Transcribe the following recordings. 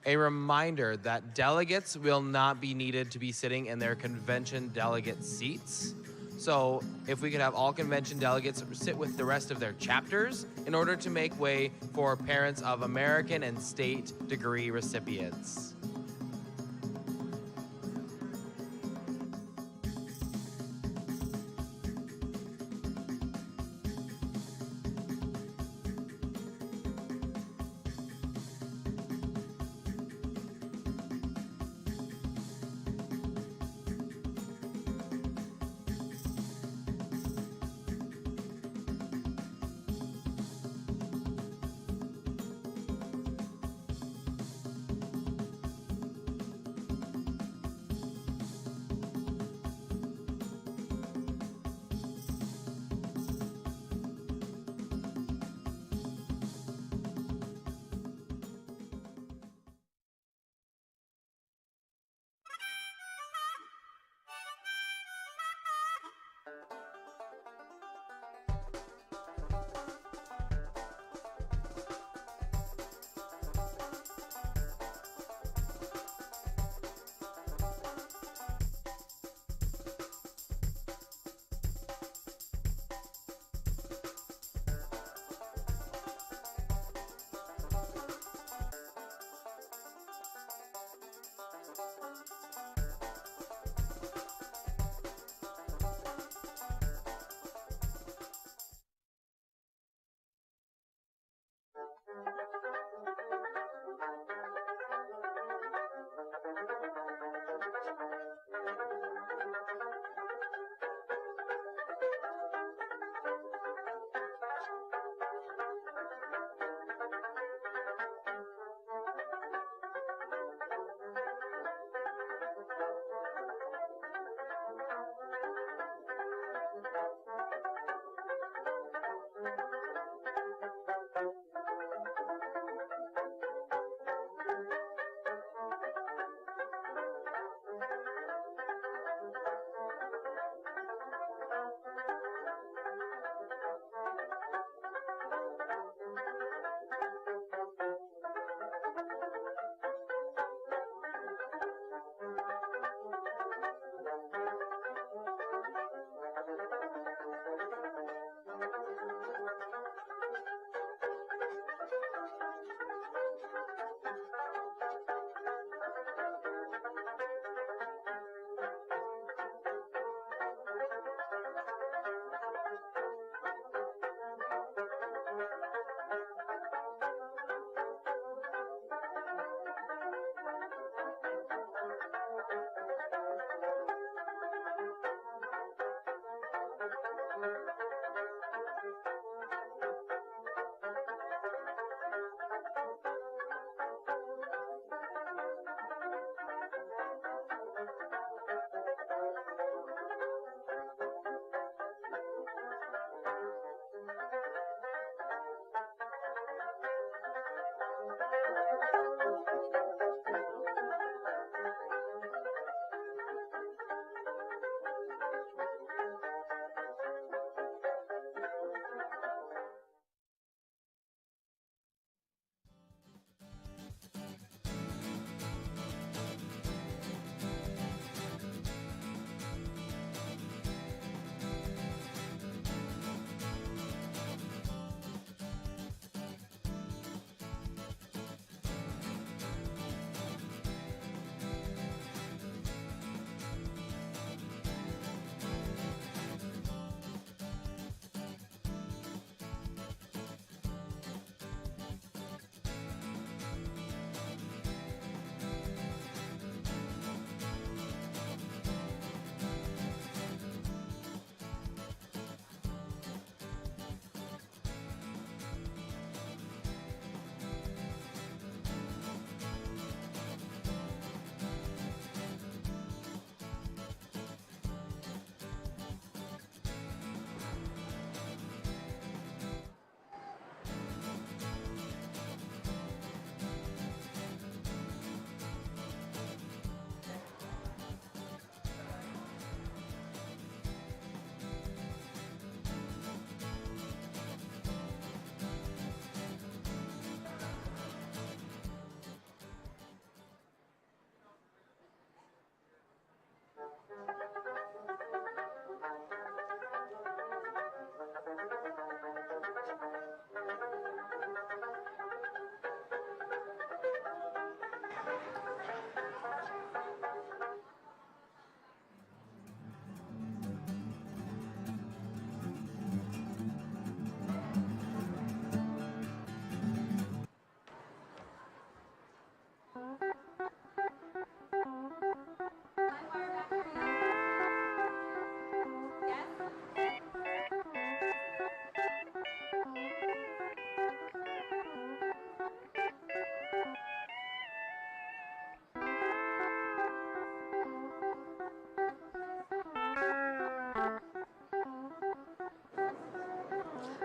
A reminder that delegates will not be needed to be sitting in their convention delegate seats. So if we could have all convention delegates sit with the rest of their chapters in order to make way for parents of American and state degree recipients.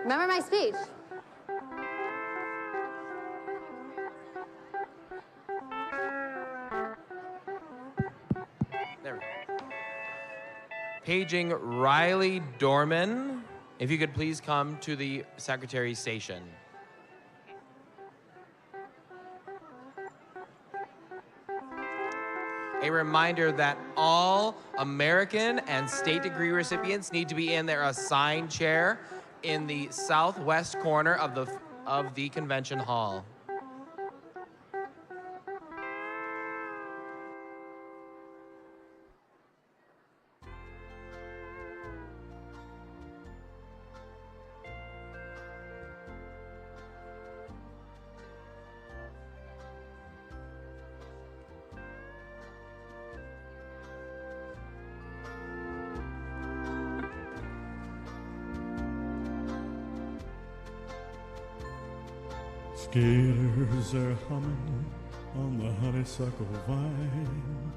Remember my speech. There we go. Paging Riley Dorman. If you could please come to the secretary's station. A reminder that all American and state degree recipients need to be in their assigned chair in the southwest corner of the convention hall. Scalers are humming on the honeysuckle vine.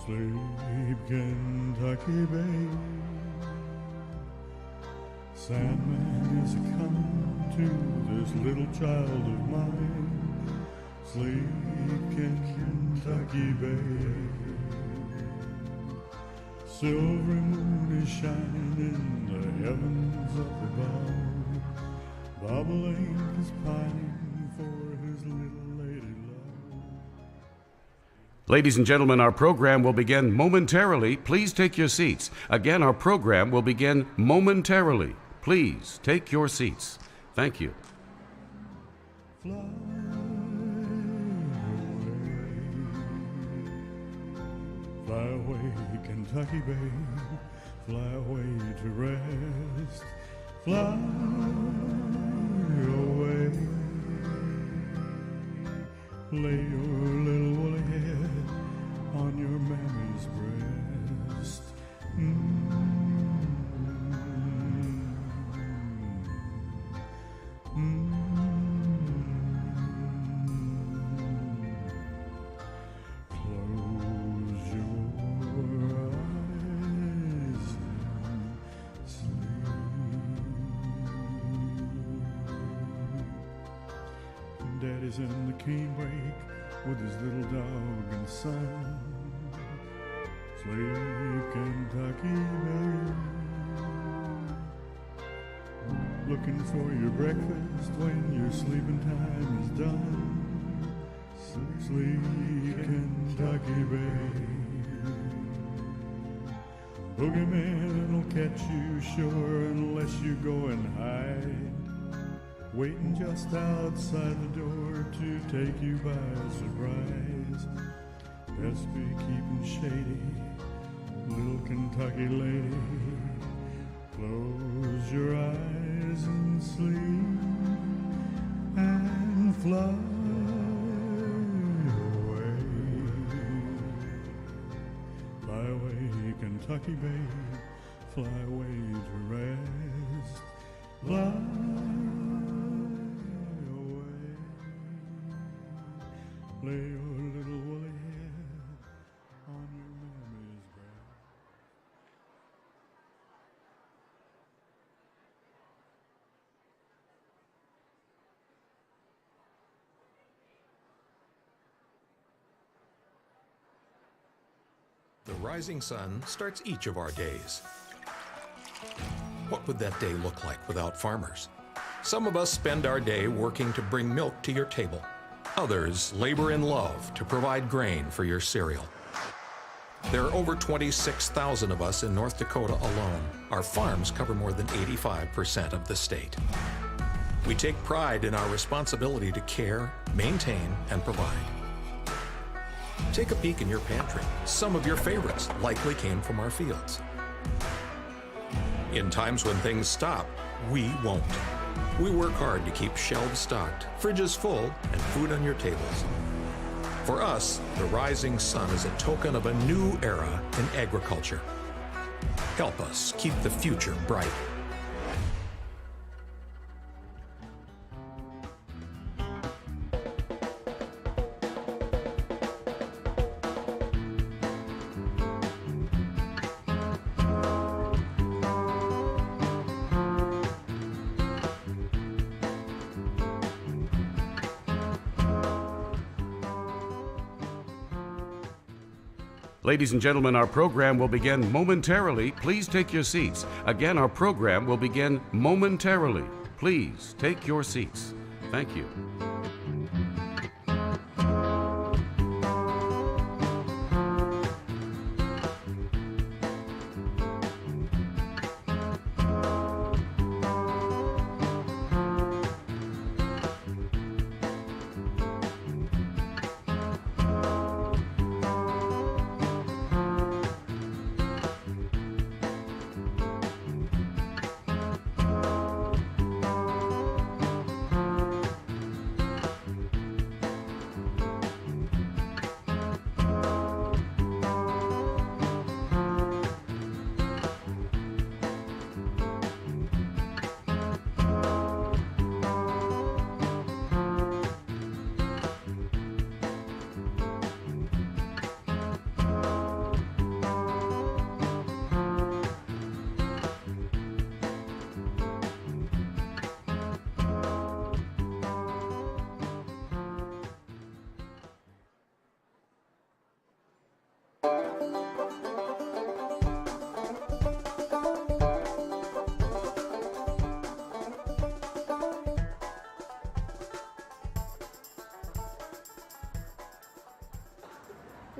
Sleep, Kentucky Bay. Sandman is coming to this little child of mine. Sleep, Kentucky Bay. Silver moon is shining in the heavens up above. Bobolink is pining for his little lady love. Ladies and gentlemen, our program will begin momentarily. Please take your seats. Again, our program will begin momentarily. Please take your seats. Thank you. Fly away, Kentucky Bay. Fly away to rest. Fly away. Lay your little woolly head on your mammy's breast. Close your eyes and sleep. Daddy's in the canebrake with his little dog and son. Sleep, Kentucky Bay. Looking for your breakfast when your sleeping time is done. Sleep, Kentucky Bay. Boogeyman will catch you sure unless you go and hide. Waiting just outside the door to take you by surprise. Best be keeping shady, little Kentucky lady. Close your eyes and sleep and fly away. Fly away, Kentucky Bay. Fly away to rest. Fly. Lay your little woolly head on your mammy's breast. The rising sun starts each of our days. What would that day look like without farmers? Some of us spend our day working to bring milk to your table. Others labor in love to provide grain for your cereal. There are over 26,000 of us in North Dakota alone. Our farms cover more than 85% of the state. We take pride in our responsibility to care, maintain, and provide. Take a peek in your pantry. Some of your favorites likely came from our fields. In times when things stop, we won't. We work hard to keep shelves stocked, fridges full, and food on your tables. For us, the rising sun is a token of a new era in agriculture. Help us keep the future bright. Ladies and gentlemen, our program will begin momentarily. Please take your seats. Again, our program will begin momentarily. Please take your seats. Thank you.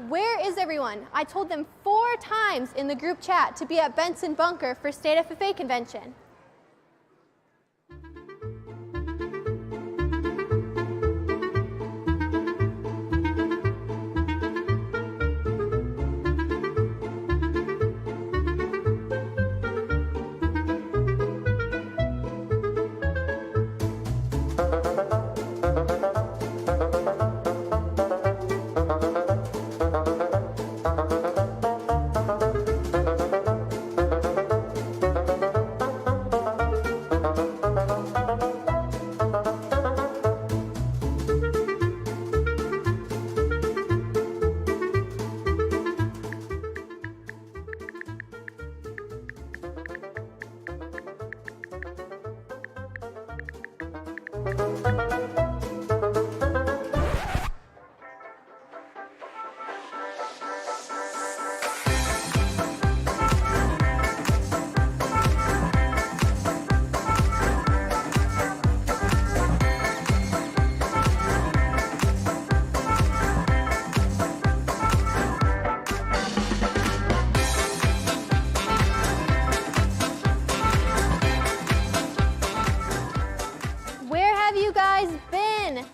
Where is everyone? I told them 4 times in the group chat to be at Benson Bunker for State FFA Convention.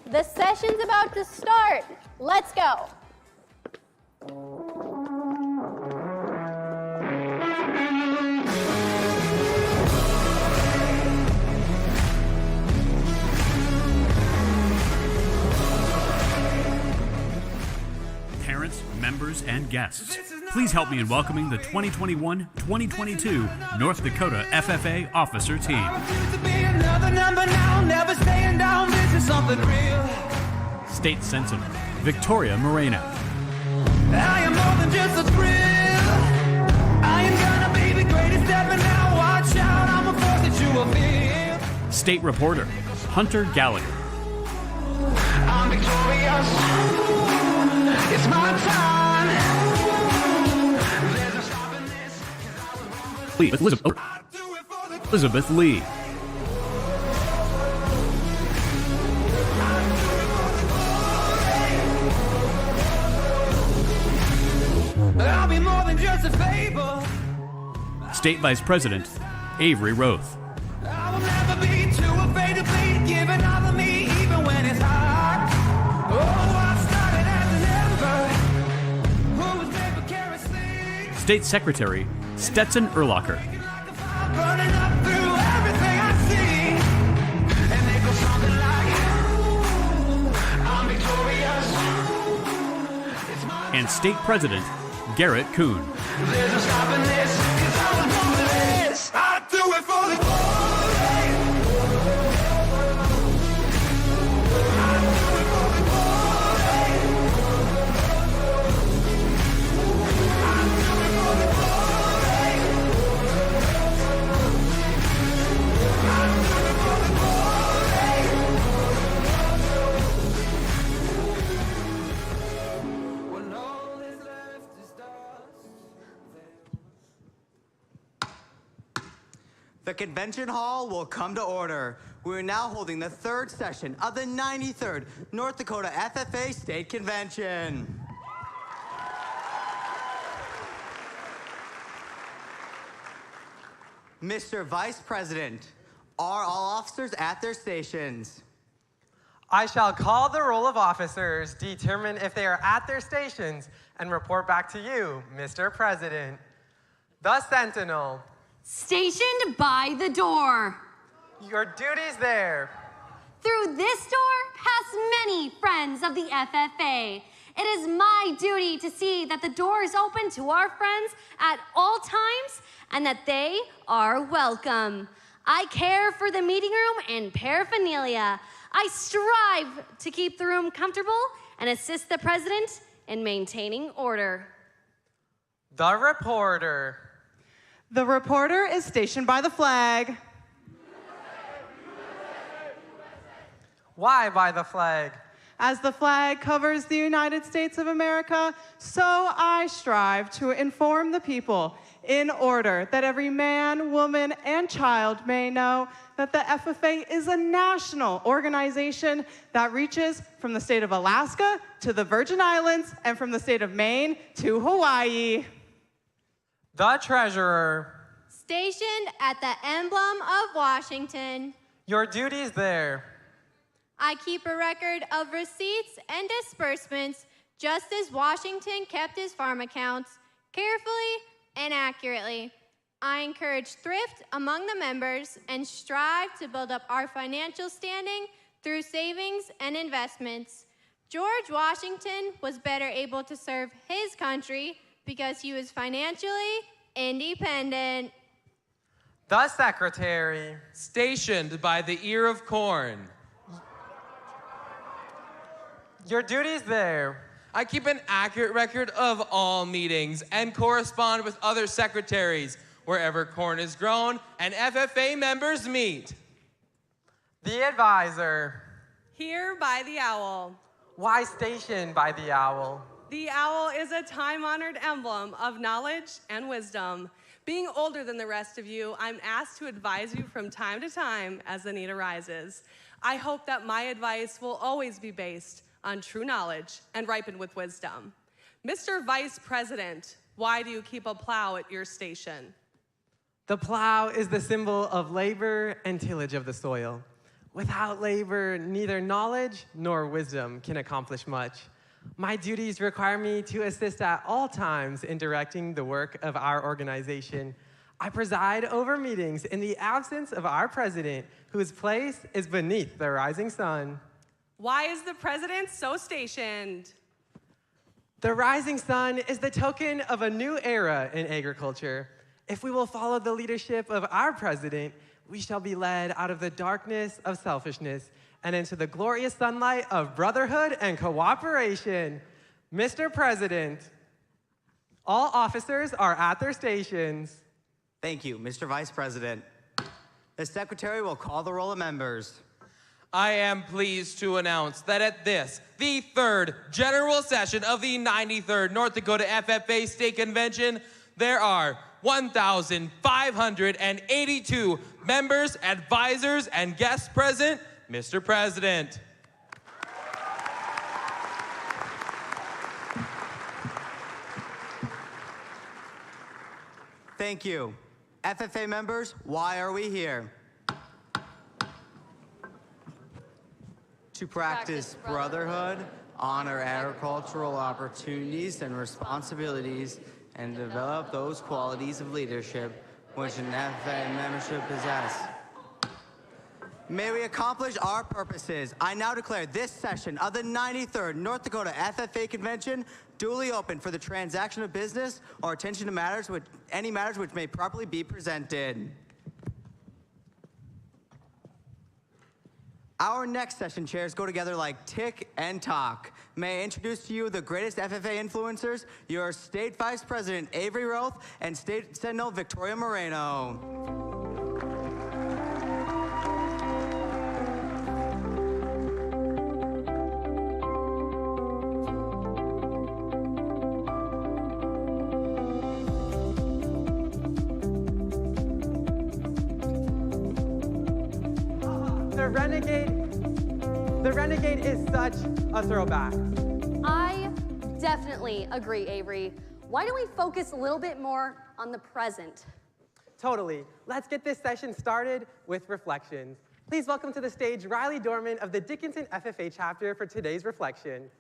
The session's about to start. Let's go. Parents, members, and guests, please help me in welcoming the 2021-2022 North Dakota FFA Officer Team. State Censor, Victoria Moreno. I am more than just a thrill. I am gonna be the greatest ever now. Watch out, I'm a force that you will feel. State Reporter, Hunter Gallagher. I'm victorious. It's my time. There's no stopping this. 'Cause I was born for this. I do it for the Elizabeth Lee. I'll be more than just a fable. State Vice President, Avery Roth. I will never be too afraid to bleed, giving all of me even when it's hard. Oh, I started as an ember who was made for kerosene. State Secretary, Stetson Erlacher. Like a fire burning up through everything I see. And they go something like, I'm victorious. It's my And State President, Garrett Kuhn. There's no stopping this, 'cause I was born for this. I do it for the glory. I do it for the glory. I do it for the glory. I do it for the glory. When all is left is dark. convention hall will come to order. We are now holding the third session of the 93rd North Dakota FFA State Convention. Mr. Vice President, are all officers at their stations? I shall call the roll of officers, determine if they are at their stations, and report back to you, Mr. President. The Sentinel. Stationed by the door. Your duties there. Through this door pass many friends of the FFA. It is my duty to see that the door is open to our friends at all times and that they are welcome. I care for the meeting room and paraphernalia. I strive to keep the room comfortable and assist the president in maintaining order. The Reporter. The reporter is stationed by the flag. Why by the flag? As the flag covers the United States of America, so I strive to inform the people in order that every man, woman, and child may know that the FFA is a national organization that reaches from the state of Alaska to the Virgin Islands and from the state of Maine to Hawaii. The Treasurer. Stationed at the emblem of Washington. Your duties there. I keep a record of receipts and disbursements, just as Washington kept his farm accounts, carefully and accurately. I encourage thrift among the members and strive to build up our financial standing through savings and investments. George Washington was better able to serve his country because he was financially independent. The Secretary. Stationed by the ear of corn. Your duties there. I keep an accurate record of all meetings and correspond with other secretaries wherever corn is grown and FFA members meet. The Advisor. Here by the owl. Why stationed by the owl? The owl is a time-honored emblem of knowledge and wisdom. Being older than the rest of you, I'm asked to advise you from time to time as the need arises. I hope that my advice will always be based on true knowledge and ripened with wisdom. Mr. Vice President, why do you keep a plow at your station? The plow is the symbol of labor and tillage of the soil. Without labor, neither knowledge nor wisdom can accomplish much. My duties require me to assist at all times in directing the work of our organization. I preside over meetings in the absence of our president, whose place is beneath the rising sun. Why is the president so stationed? The rising sun is the token of a new era in agriculture. If we will follow the leadership of our president, we shall be led out of the darkness of selfishness and into the glorious sunlight of brotherhood and cooperation. Mr. President, all officers are at their stations. Thank you, Mr. Vice President. The Secretary will call the roll of members. I am pleased to announce that at this, the third general session of the 93rd North Dakota FFA State Convention, there are 1,582 members, advisors, and guests present. Mr. President. Thank you. FFA members, why are we here? To practice brotherhood, honor agricultural opportunities and responsibilities, and develop those qualities of leadership which an FFA membership possess. May we accomplish our purposes. I now declare this session of the 93rd North Dakota FFA Convention duly open for the transaction of business or attention to any matters which may properly be presented. Our next session chairs go together like tick and talk. May I introduce to you the greatest FFA influencers, your State Vice President Avery Roth and State Sentinel Victoria Moreno. The Renegade is such a throwback. I definitely agree, Avery. Why don't we focus a little bit more on the present? Totally. Let's get this session started with reflections. Please welcome to the stage Riley Dorman of the Dickinson FFA chapter for today's reflection.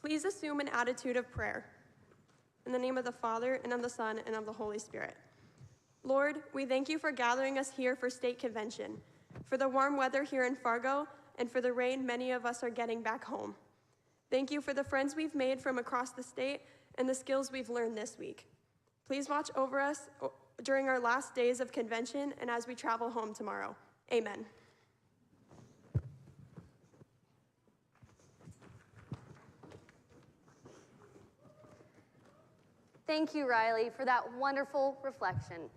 Please assume an attitude of prayer. In the name of the Father, and of the Son, and of the Holy Spirit. Lord, we thank you for gathering us here for State Convention, for the warm weather here in Fargo, and for the rain many of us are getting back home. Thank you for the friends we've made from across the state and the skills we've learned this week. Please watch over us during our last days of convention and as we travel home tomorrow. Amen. Thank you, Riley, for that wonderful reflection.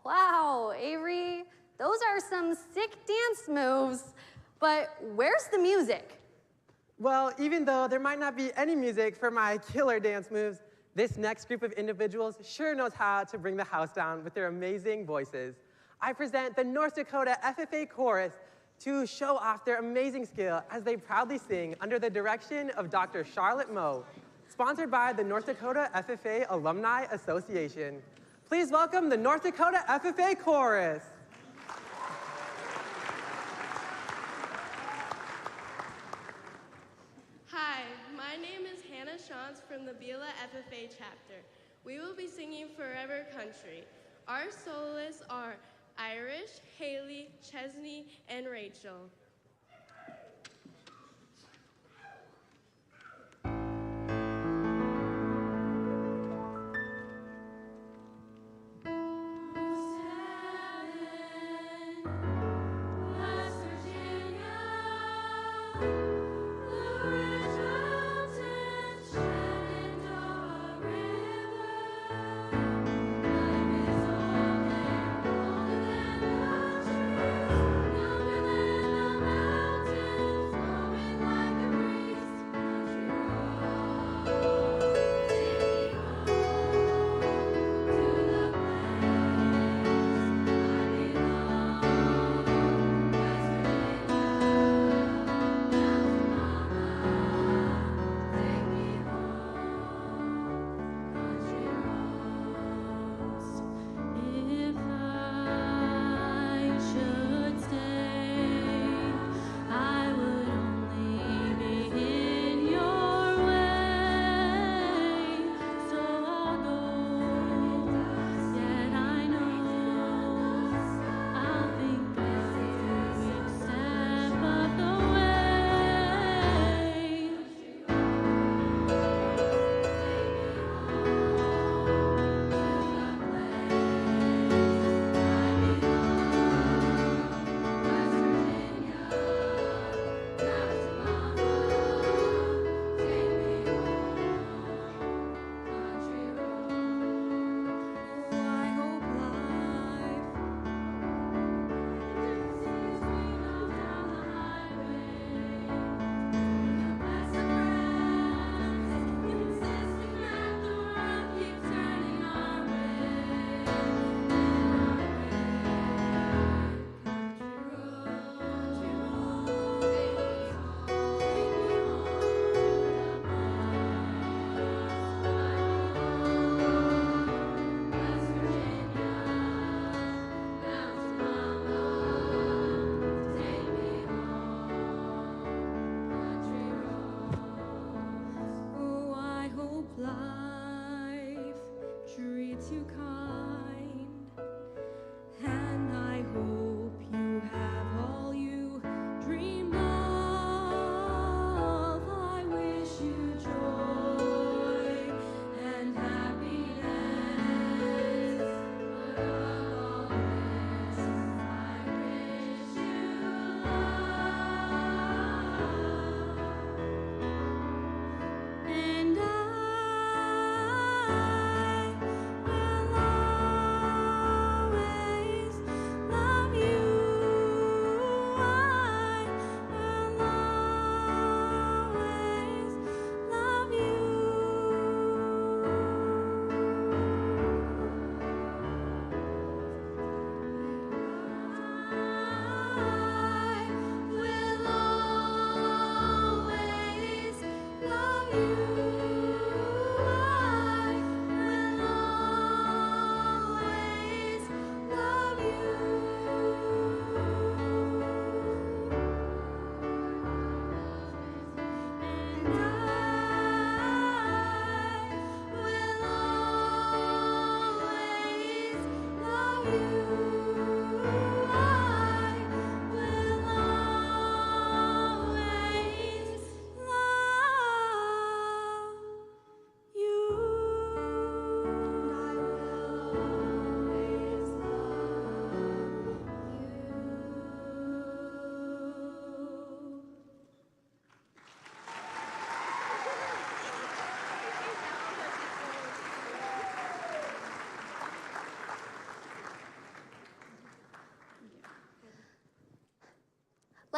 Wow, Avery, those are some sick dance moves, but where's the music? Well, even though there might not be any music for my killer dance moves, this next group of individuals sure knows how to bring the house down with their amazing voices. I present the North Dakota FFA Chorus to show off their amazing skill as they proudly sing under the direction of Dr. Charlotte Moe, sponsored by the North Dakota FFA Alumni Association. Please welcome the North Dakota FFA Chorus. Hi, my name is Hannah Shantz from the Beulah FFA chapter. We will be singing Forever Country. Our soloists are Irish, Haley, Chesney, and Rachel. Younger than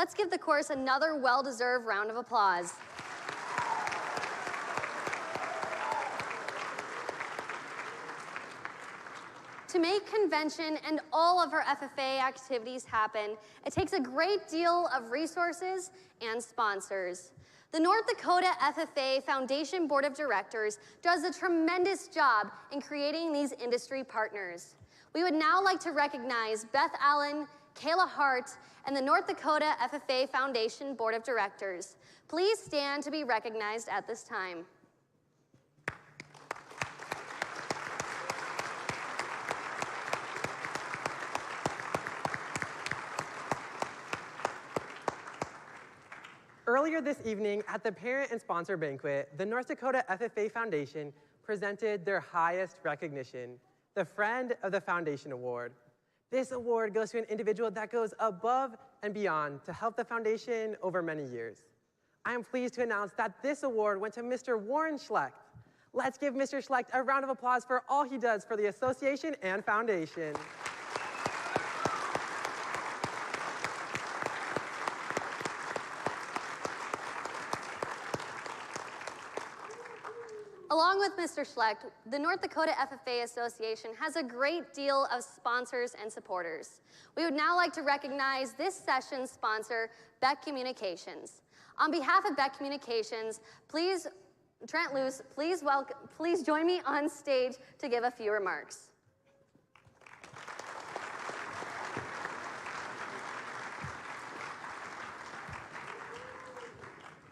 Let's give the course another well-deserved round of applause. To make convention and all of our FFA activities happen, it takes a great deal of resources and sponsors. The North Dakota FFA Foundation Board of Directors does a tremendous job in creating these industry partners. We would now like to recognize Beth Allen, Kayla Hart, and the North Dakota FFA Foundation Board of Directors. Please stand to be recognized at this time. Earlier this evening at the parent and sponsor banquet, the North Dakota FFA Foundation presented their highest recognition, the Friend of the Foundation Award. This award goes to an individual that goes above and beyond to help the foundation over many years. I am pleased to announce that this award went to Mr. Warren Schlecht. Let's give Mr. Schlecht a round of applause for all he does for the association and foundation. Along with Mr. Schlecht, the North Dakota FFA Association has a great deal of sponsors and supporters. We would now like to recognize this session's sponsor, Beck Communications. On behalf of Beck Communications, please, Trent Luce, please join me on stage to give a few remarks.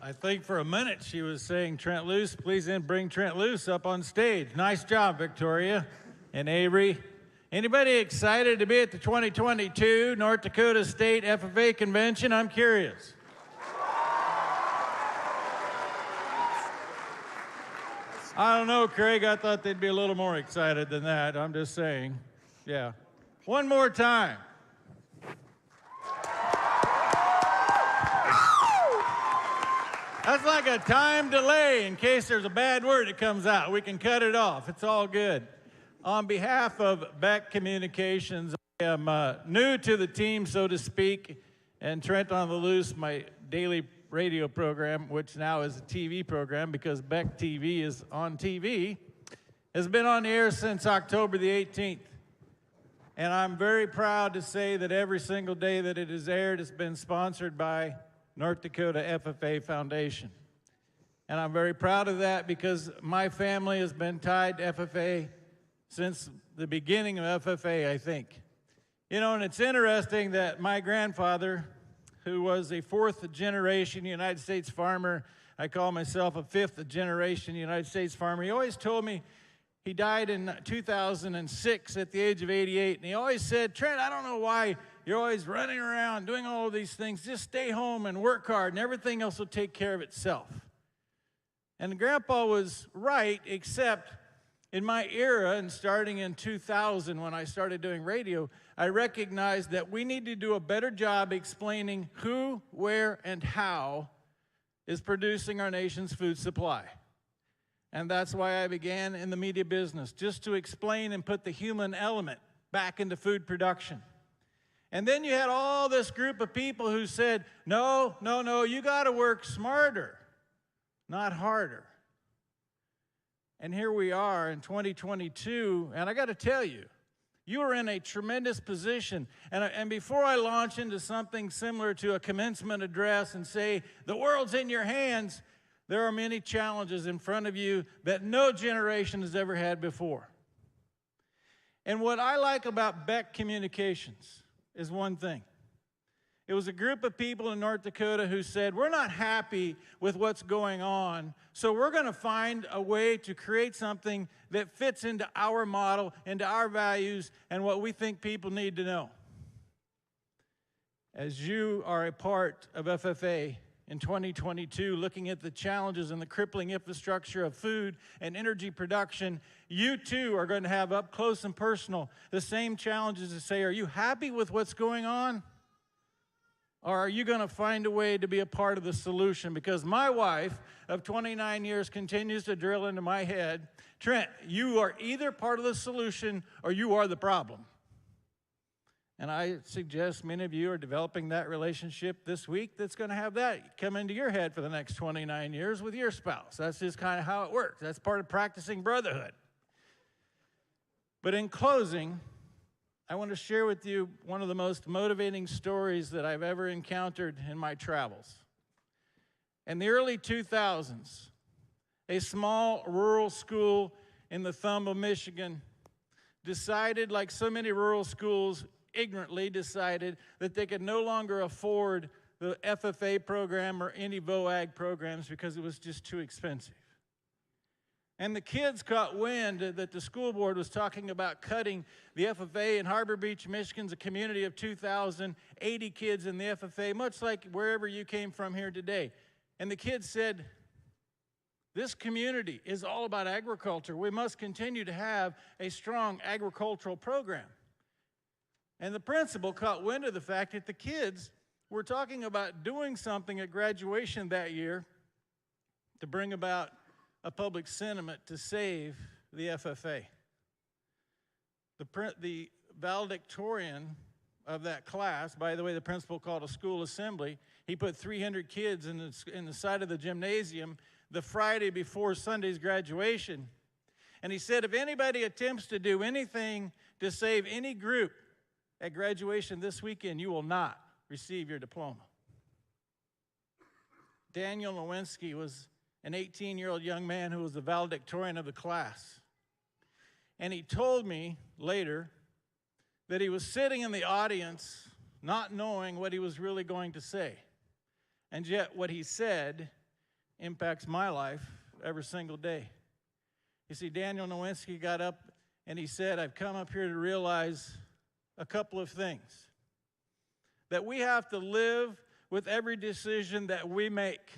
I think for a minute she was saying Trent Luce. Please then bring Trent Luce up on stage. Nice job, Victoria and Avery. Anybody excited to be at the 2022 North Dakota State FFA Convention? I'm curious. I don't know, Craig. I thought they'd be a little more excited than that. I'm just saying. Yeah. One more time. That's like a time delay in case there's a bad word that comes out. We can cut it off. It's all good. On behalf of Beck Communications, I am new to the team, so to speak, and Trent on the Loose, my daily radio program, which now is a TV program because Beck TV is on TV, has been on the air since October the 18th. And I'm very proud to say that every single day that it is aired, it's been sponsored by North Dakota FFA Foundation. And I'm very proud of that because my family has been tied to FFA since the beginning of FFA, I think. You know, and it's interesting that my grandfather, who was a fourth-generation United States farmer, I call myself a fifth-generation United States farmer, he always told me, he died in 2006 at the age of 88, and he always said, Trent, I don't know why you're always running around doing all of these things. Just stay home and work hard, and everything else will take care of itself. And Grandpa was right, except in my era, and starting in 2000 when I started doing radio, I recognized that we need to do a better job explaining who, where, and how is producing our nation's food supply. And that's why I began in the media business, just to explain and put the human element back into food production. And then you had all this group of people who said, no, you got to work smarter, not harder. And here we are in 2022, and I got to tell you, you are in a tremendous position. And before I launch into something similar to a commencement address and say, the world's in your hands, there are many challenges in front of you that no generation has ever had before. And what I like about Beck Communications is one thing. It was a group of people in North Dakota who said, we're not happy with what's going on, so we're going to find a way to create something that fits into our model, into our values, and what we think people need to know. As you are a part of FFA in 2022, looking at the challenges and the crippling infrastructure of food and energy production, you too are going to have up close and personal the same challenges to say, are you happy with what's going on? Or are you going to find a way to be a part of the solution? Because my wife of 29 years continues to drill into my head, Trent, you are either part of the solution or you are the problem. And I suggest many of you are developing that relationship this week that's going to have that come into your head for the next 29 years with your spouse. That's just kind of how it works. That's part of practicing brotherhood. But in closing, I want to share with you one of the most motivating stories that I've ever encountered in my travels. In the early 2000s, a small rural school in the thumb of Michigan decided, like so many rural schools, ignorantly decided that they could no longer afford the FFA program or any VOAG programs because it was just too expensive. And the kids caught wind that the school board was talking about cutting the FFA in Harbor Beach, Michigan's a community of 2,080 kids in the FFA, much like wherever you came from here today. And the kids said, this community is all about agriculture. We must continue to have a strong agricultural program. And the principal caught wind of the fact that the kids were talking about doing something at graduation that year to bring about a public sentiment to save the FFA. The valedictorian of that class, by the way, the principal called a school assembly, he put 300 kids in the side of the gymnasium the Friday before Sunday's graduation. And he said, if anybody attempts to do anything to save any group at graduation this weekend, you will not receive your diploma. Daniel Nowinski was an 18-year-old young man who was the valedictorian of the class. And he told me later that he was sitting in the audience not knowing what he was really going to say. And yet what he said impacts my life every single day. You see, Daniel Nowinski got up and he said, I've come up here to realize a couple of things. That we have to live with every decision that we make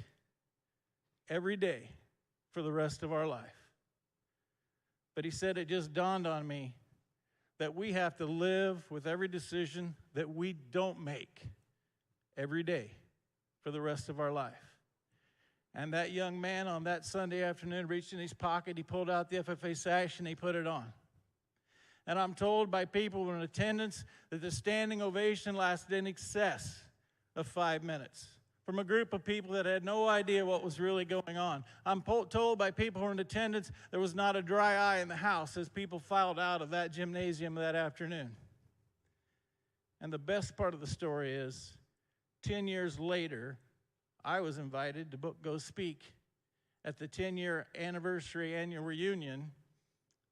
every day for the rest of our life. But he said it just dawned on me that we have to live with every decision that we don't make every day for the rest of our life. And that young man on that Sunday afternoon reached in his pocket, he pulled out the FFA sash and he put it on. And I'm told by people in attendance that the standing ovation lasted in excess of 5 minutes from a group of people that had no idea what was really going on. I'm told by people who were in attendance there was not a dry eye in the house as people filed out of that gymnasium that afternoon. And the best part of the story is 10 years later, I was invited to go speak at the 10-year anniversary annual reunion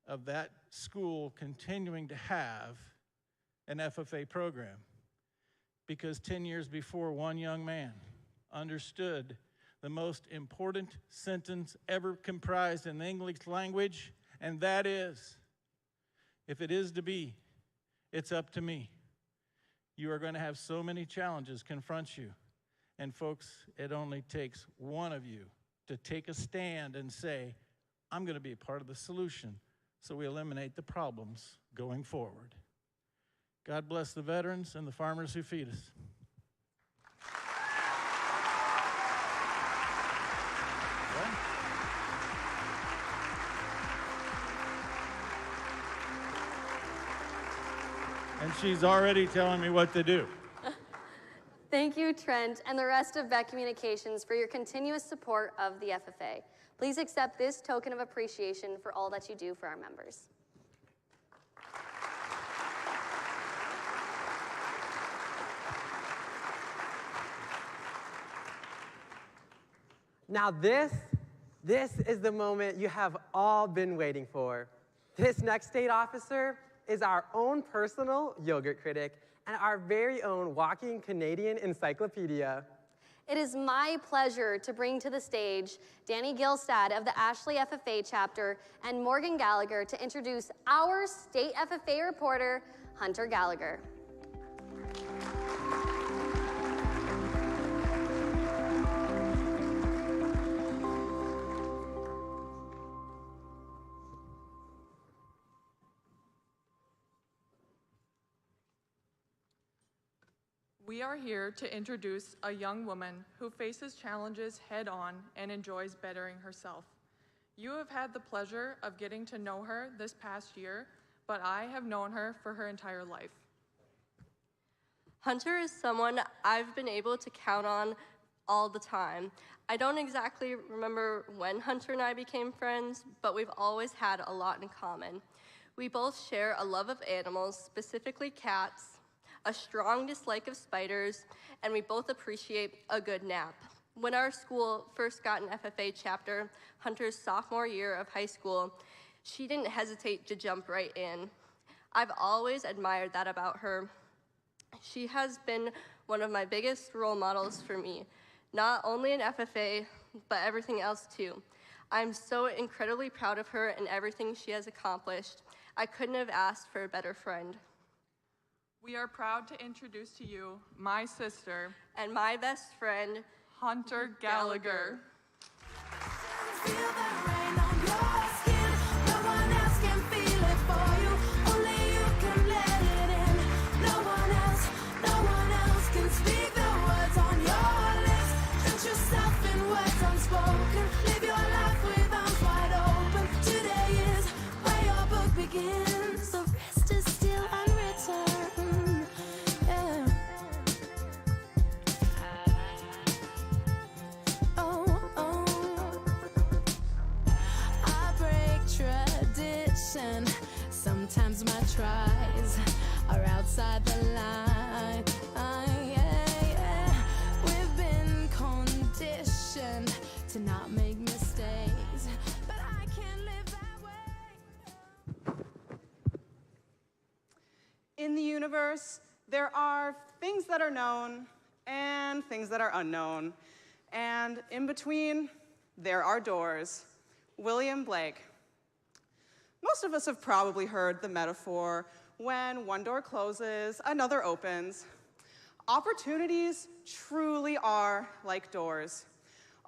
of that school continuing to have an FFA program. Because 10 years before, one young man understood the most important sentence ever comprised in the English language, and that is, if it is to be, it's up to me. You are going to have so many challenges confront you. And folks, it only takes one of you to take a stand and say, I'm going to be a part of the solution so we eliminate the problems going forward. God bless the veterans and the farmers who feed us. And she's already telling me what to do. Thank you, Trent, and the rest of Beck Communications for your continuous support of the FFA. Please accept this token of appreciation for all that you do for our members. Now this is the moment you have all been waiting for. This next state officer is our own personal yogurt critic and our very own walking Canadian encyclopedia. It is my pleasure to bring to the stage Danny Gilstad of the Ashley FFA chapter and Morgan Gallagher to introduce our state FFA reporter, Hunter Gallagher. We are here to introduce a young woman who faces challenges head-on and enjoys bettering herself. You have had the pleasure of getting to know her this past year, but I have known her for her entire life. Hunter is someone I've been able to count on all the time. I don't exactly remember when Hunter and I became friends, but we've always had a lot in common. We both share a love of animals, specifically cats, a strong dislike of spiders, and we both appreciate a good nap. When our school first got an FFA chapter, Hunter's sophomore year of high school, she didn't hesitate to jump right in. I've always admired that about her. She has been one of my biggest role models for me, not only in FFA, but everything else too. I'm so incredibly proud of her and everything she has accomplished. I couldn't have asked for a better friend. We are proud to introduce to you my sister and my best friend, Hunter Gallagher. Sometimes my tries are outside the line. We've been conditioned to not make mistakes, but I can't live that way. In the universe, there are things that are known and things that are unknown. And in between, there are doors. William Blake. Most of us have probably heard the metaphor, when one door closes, another opens. Opportunities truly are like doors,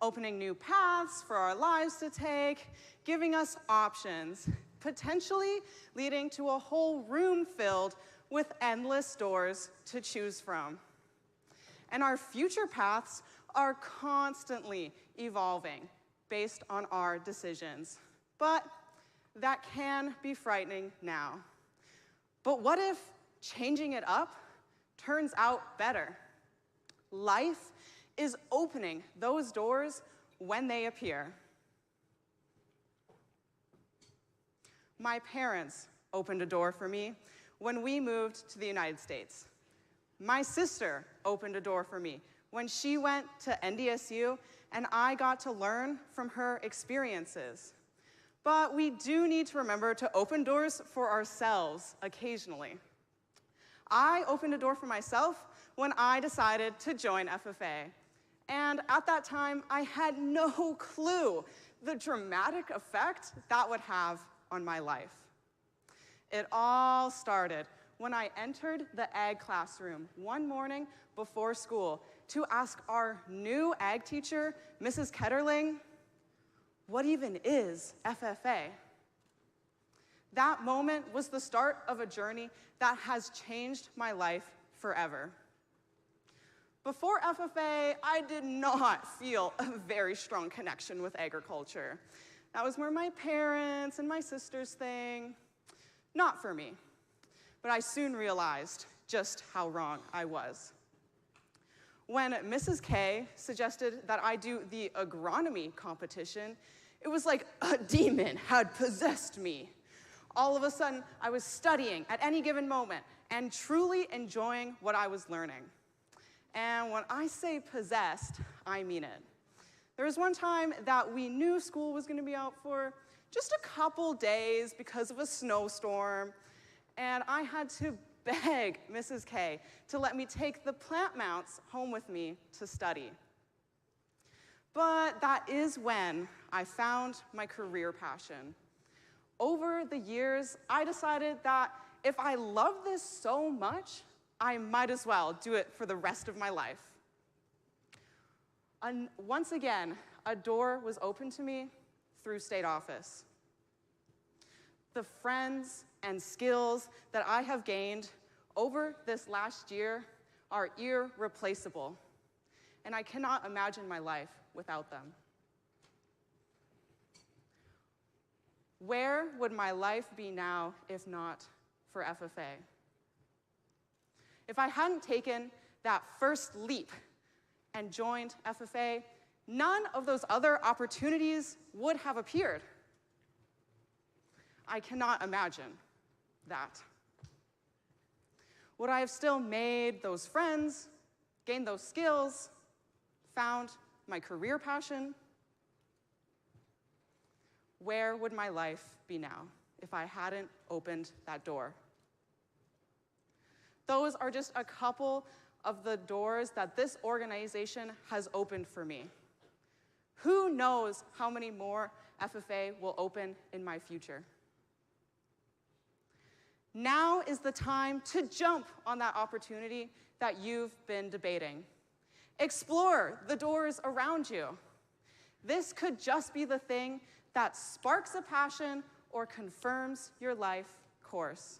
opening new paths for our lives to take, giving us options, potentially leading to a whole room filled with endless doors to choose from. And our future paths are constantly evolving based on our decisions. But that can be frightening now. But what if changing it up turns out better? Life is opening those doors when they appear. My parents opened a door for me when we moved to the United States. My sister opened a door for me when she went to NDSU, and I got to learn from her experiences. But we do need to remember to open doors for ourselves occasionally. I opened a door for myself when I decided to join FFA. And at that time, I had no clue the dramatic effect that would have on my life. It all started when I entered the ag classroom one morning before school to ask our new ag teacher, Mrs. Ketterling, what even is FFA? That moment was the start of a journey that has changed my life forever. Before FFA, I did not feel a very strong connection with agriculture. That was more my parents' and my sister's thing. Not for me. But I soon realized just how wrong I was. When Mrs. K suggested that I do the agronomy competition, it was like a demon had possessed me. All of a sudden, I was studying at any given moment and truly enjoying what I was learning. And when I say possessed, I mean it. There was one time that we knew school was going to be out for just a couple days because of a snowstorm, and I had to beg Mrs. K to let me take the plant mounts home with me to study. But that is when I found my career passion. Over the years, I decided that if I love this so much, I might as well do it for the rest of my life. And once again, a door was opened to me through state office. The friends and skills that I have gained over this last year are irreplaceable, and I cannot imagine my life without them. Where would my life be now if not for FFA? if I hadn't taken that first leap and joined FFA, none of those other opportunities would have appeared. I cannot imagine that. Would I have still made those friends, gained those skills, found my career passion? Where would my life be now if I hadn't opened that door? Those are just a couple of the doors that this organization has opened for me. Who knows how many more FFA will open in my future? Now is the time to jump on that opportunity that you've been debating. Explore the doors around you. This could just be the thing that sparks a passion or confirms your life course.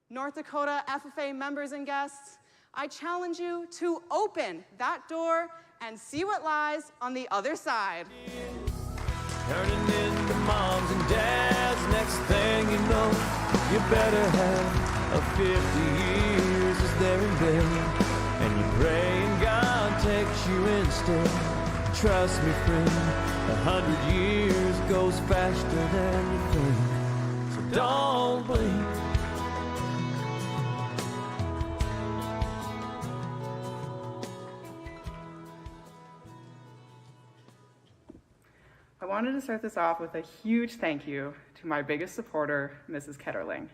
North Dakota FFA members and guests, I challenge you to open that door and see what lies on the other side. Turning into moms and dads, next thing you know, you better have a 50 years is there in bed, and you pray and God takes you instead. Trust me, friend, 100 years goes faster than you think, so don't blink. I wanted to start this off with a huge thank you to my biggest supporter, Mrs. Ketterling.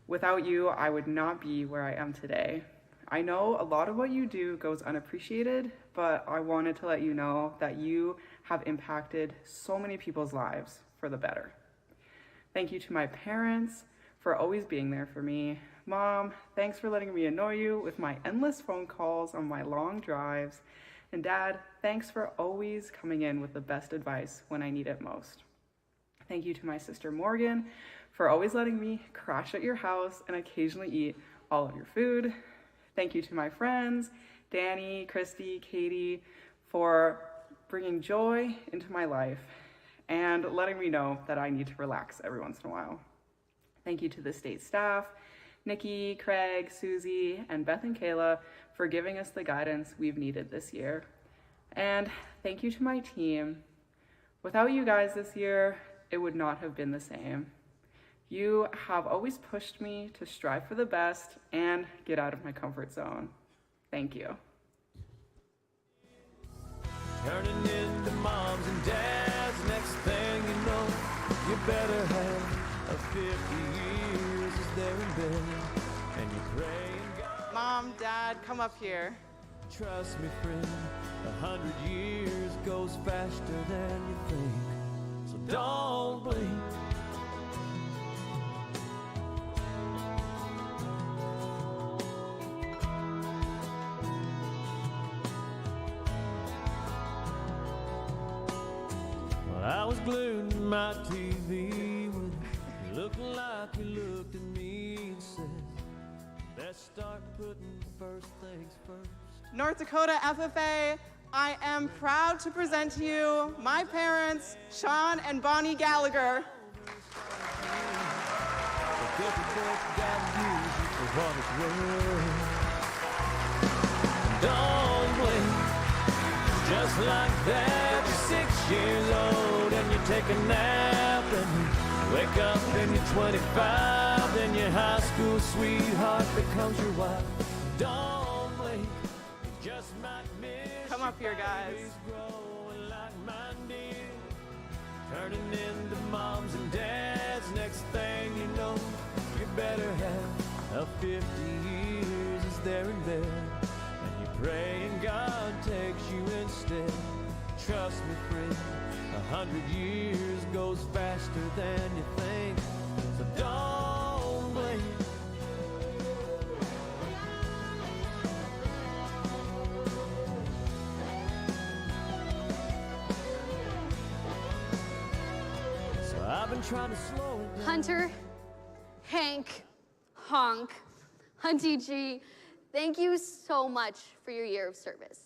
Without you, I would not be where I am today. I know a lot of what you do goes unappreciated, but I wanted to let you know that you have impacted so many people's lives for the better. Thank you to my parents for always being there for me. Mom, thanks for letting me annoy you with my endless phone calls on my long drives. And Dad, thanks for always coming in with the best advice when I need it most. Thank you to my sister Morgan for always letting me crash at your house and occasionally eat all of your food. Thank you to my friends, Danny, Christy, Katie, for bringing joy into my life and letting me know that I need to relax every once in a while. Thank you to the state staff, Nikki, Craig, Susie, and Beth and Kayla for giving us the guidance we've needed this year. And thank you to my team. Without you guys this year, it would not have been the same. You have always pushed me to strive for the best and get out of my comfort zone. Thank you. Turning into moms and dads, next thing you know, you better have a 50 years is there in bed, and you pray and God. Mom, Dad, come up here. Trust me, friend, 100 years goes faster than you think, so don't blink. I was glued to my TV when you looked like you looked at me and said, let's start putting first things first. North Dakota FFA, I am proud to present to you my parents, Sean and Bonnie Gallagher. Don't blink, just like that, you're 6 years old and you take a nap and you wake up and you're 25, then your high school sweetheart becomes your wife. Don't blink, you just might miss. Come up here, guys. Growing like mine did, turning into moms and dads. Next thing you know, you better have a 50 years is there in bed, and you pray and God takes you instead. Trust me, friend, 100 years goes faster than you think, so don't blink. So I've been trying to slow it down. Hunter, Hank, Honk, Hunty G, thank you so much for your year of service.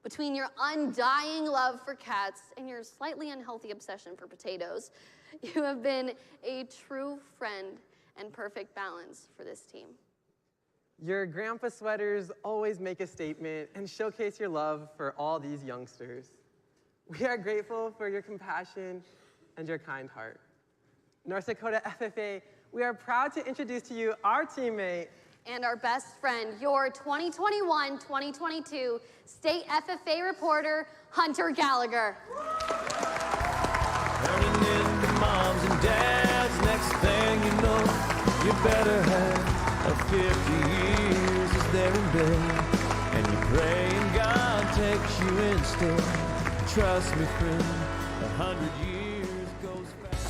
Between your undying love for cats and your slightly unhealthy obsession for potatoes, you have been a true friend and perfect balance for this team. Your grandpa sweaters always make a statement and showcase your love for all these youngsters. We are grateful for your compassion and your kind heart. North Dakota FFA, we are proud to introduce to you our teammate and our best friend, your 2021-2022 State FFA reporter, Hunter Gallagher. Turning into moms and dads, next thing you know, you better have a 50 years is there in bed, and you pray and God takes you instead. Trust me, friend, 100 years goes fast.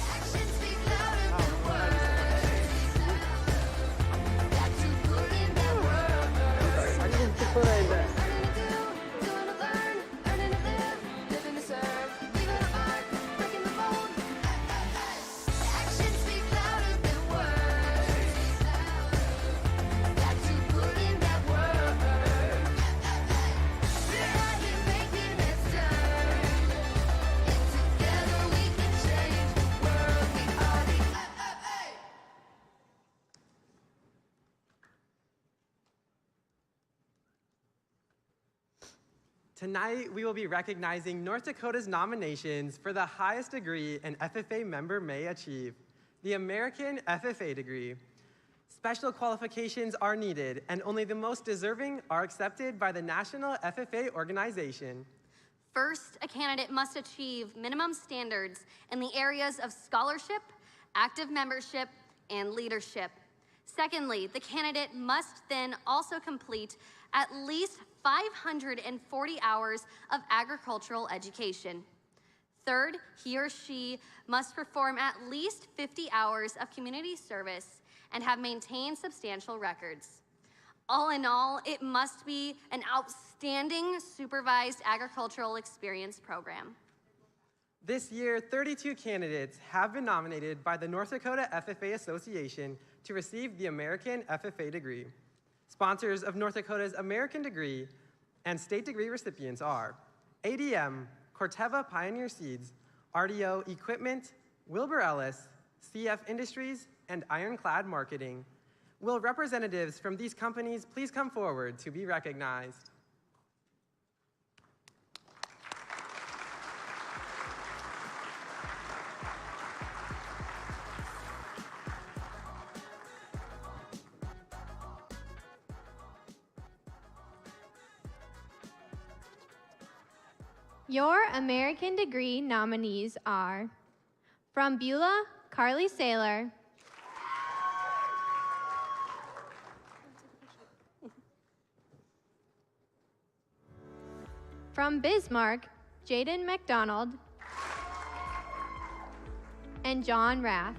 Tonight, we will be recognizing North Dakota's nominations for the highest degree an FFA member may achieve, the American FFA degree. Special qualifications are needed, and only the most deserving are accepted by the National FFA organization. First, a candidate must achieve minimum standards in the areas of scholarship, active membership, and leadership. Secondly, the candidate must then also complete at least 540 hours of agricultural education. Third, he or she must perform at least 50 hours of community service and have maintained substantial records. All in all, it must be an outstanding supervised agricultural experience program. This year, 32 candidates have been nominated by the North Dakota FFA Association to receive the American FFA degree. Sponsors of North Dakota's American degree and state degree recipients are ADM, Corteva Pioneer Seeds, RDO Equipment, Wilbur Ellis, CF Industries, and Ironclad Marketing. Will representatives from these companies please come forward to be recognized? Your American degree nominees are from Beulah, Carly Saylor. From Bismarck, Jaden McDonald and John Rath.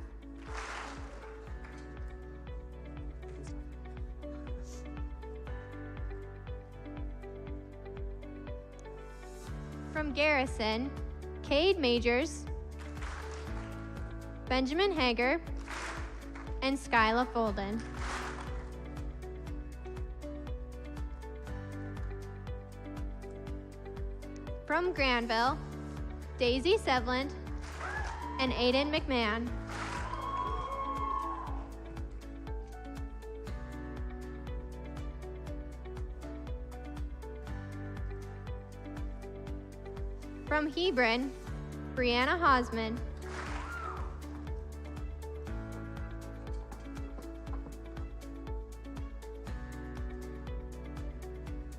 From Garrison, Cade Majors, Benjamin Hager, and Skyla Folden. From Granville, Daisy Sevland and Aiden McMahon. From Hebron, Brianna Hosman.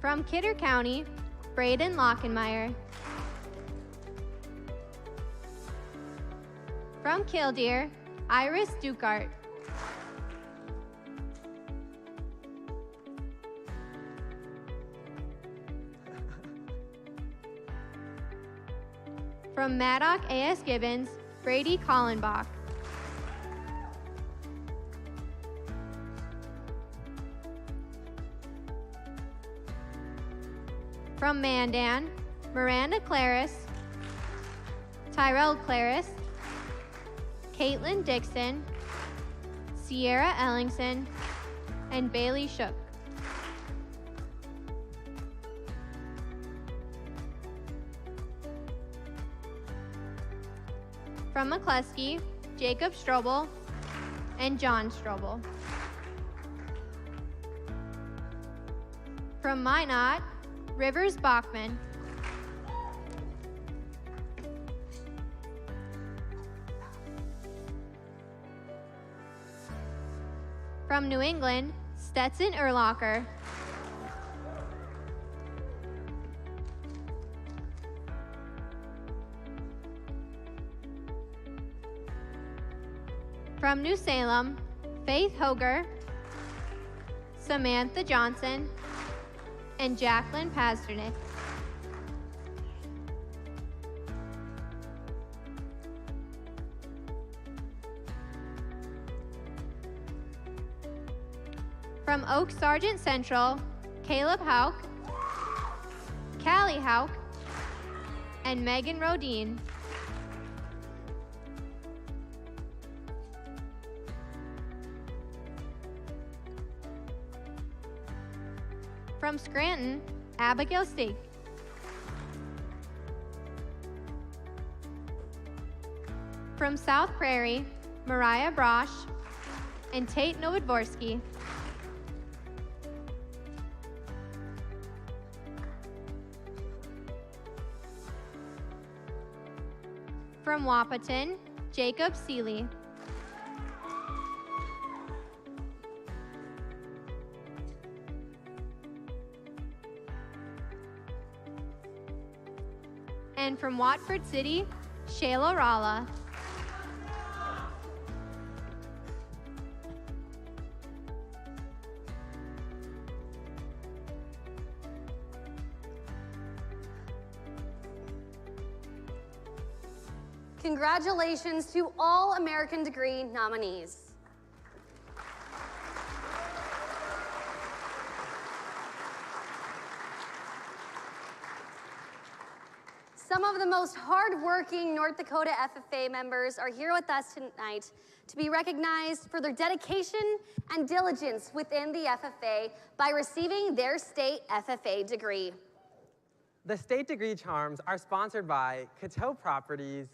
From Kidder County, Braden Lockenmeyer. From Killdeer, Iris Dukart. From Maddock A.S. Gibbons, Brady Collenbach. From Mandan, Miranda Claris, Tyrell Claris, Caitlin Dixon, Sierra Ellingson, and Bailey Shook. From McCluskey, Jacob Strobel and John Strobel. From Minot, Rivers Bachman. From New England, Stetson Erlacher. From New Salem, Faith Hoger, Samantha Johnson, and Jacqueline Pasternak. From Oak Sargent Central, Caleb Hauk, Callie Hauk, and Megan Rodine. From Scranton, Abigail Steak. From South Prairie, Mariah Brosh and Tate Novodvorsky. From Wahpeton, Jacob Seeley. And from Watford City, Shayla Ralla. Congratulations to all American degree nominees. Some of the most hardworking North Dakota FFA members are here with us tonight to be recognized for their dedication and diligence within the FFA by receiving their state FFA degree. The state degree charms are sponsored by Coteau Properties,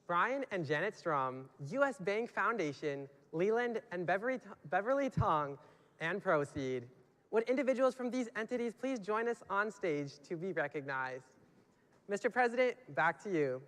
Brian and Janet Strum, U.S. Bank Foundation, Leland and Beverly Tong, and Proceed. Would individuals from these entities please join us on stage to be recognized? Mr. President, back to you.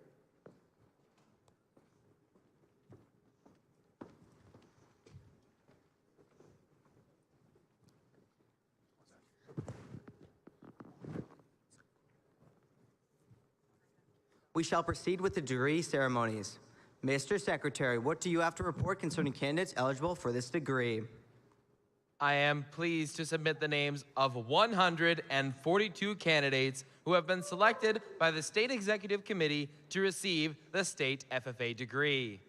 We shall proceed with the degree ceremonies. Mr. Secretary, what do you have to report concerning candidates eligible for this degree? I am pleased to submit the names of 142 candidates who have been selected by the State Executive Committee to receive the state FFA degree.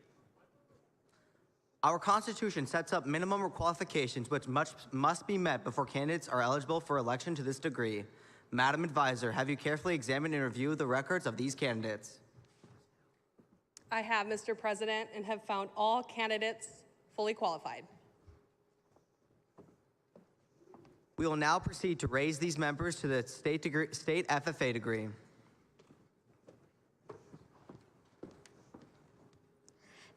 Our Constitution sets up minimum qualifications which must be met before candidates are eligible for election to this degree. Madam Advisor, have you carefully examined and reviewed the records of these candidates? I have, Mr. President, and have found all candidates fully qualified. We will now proceed to raise these members to the state FFA degree.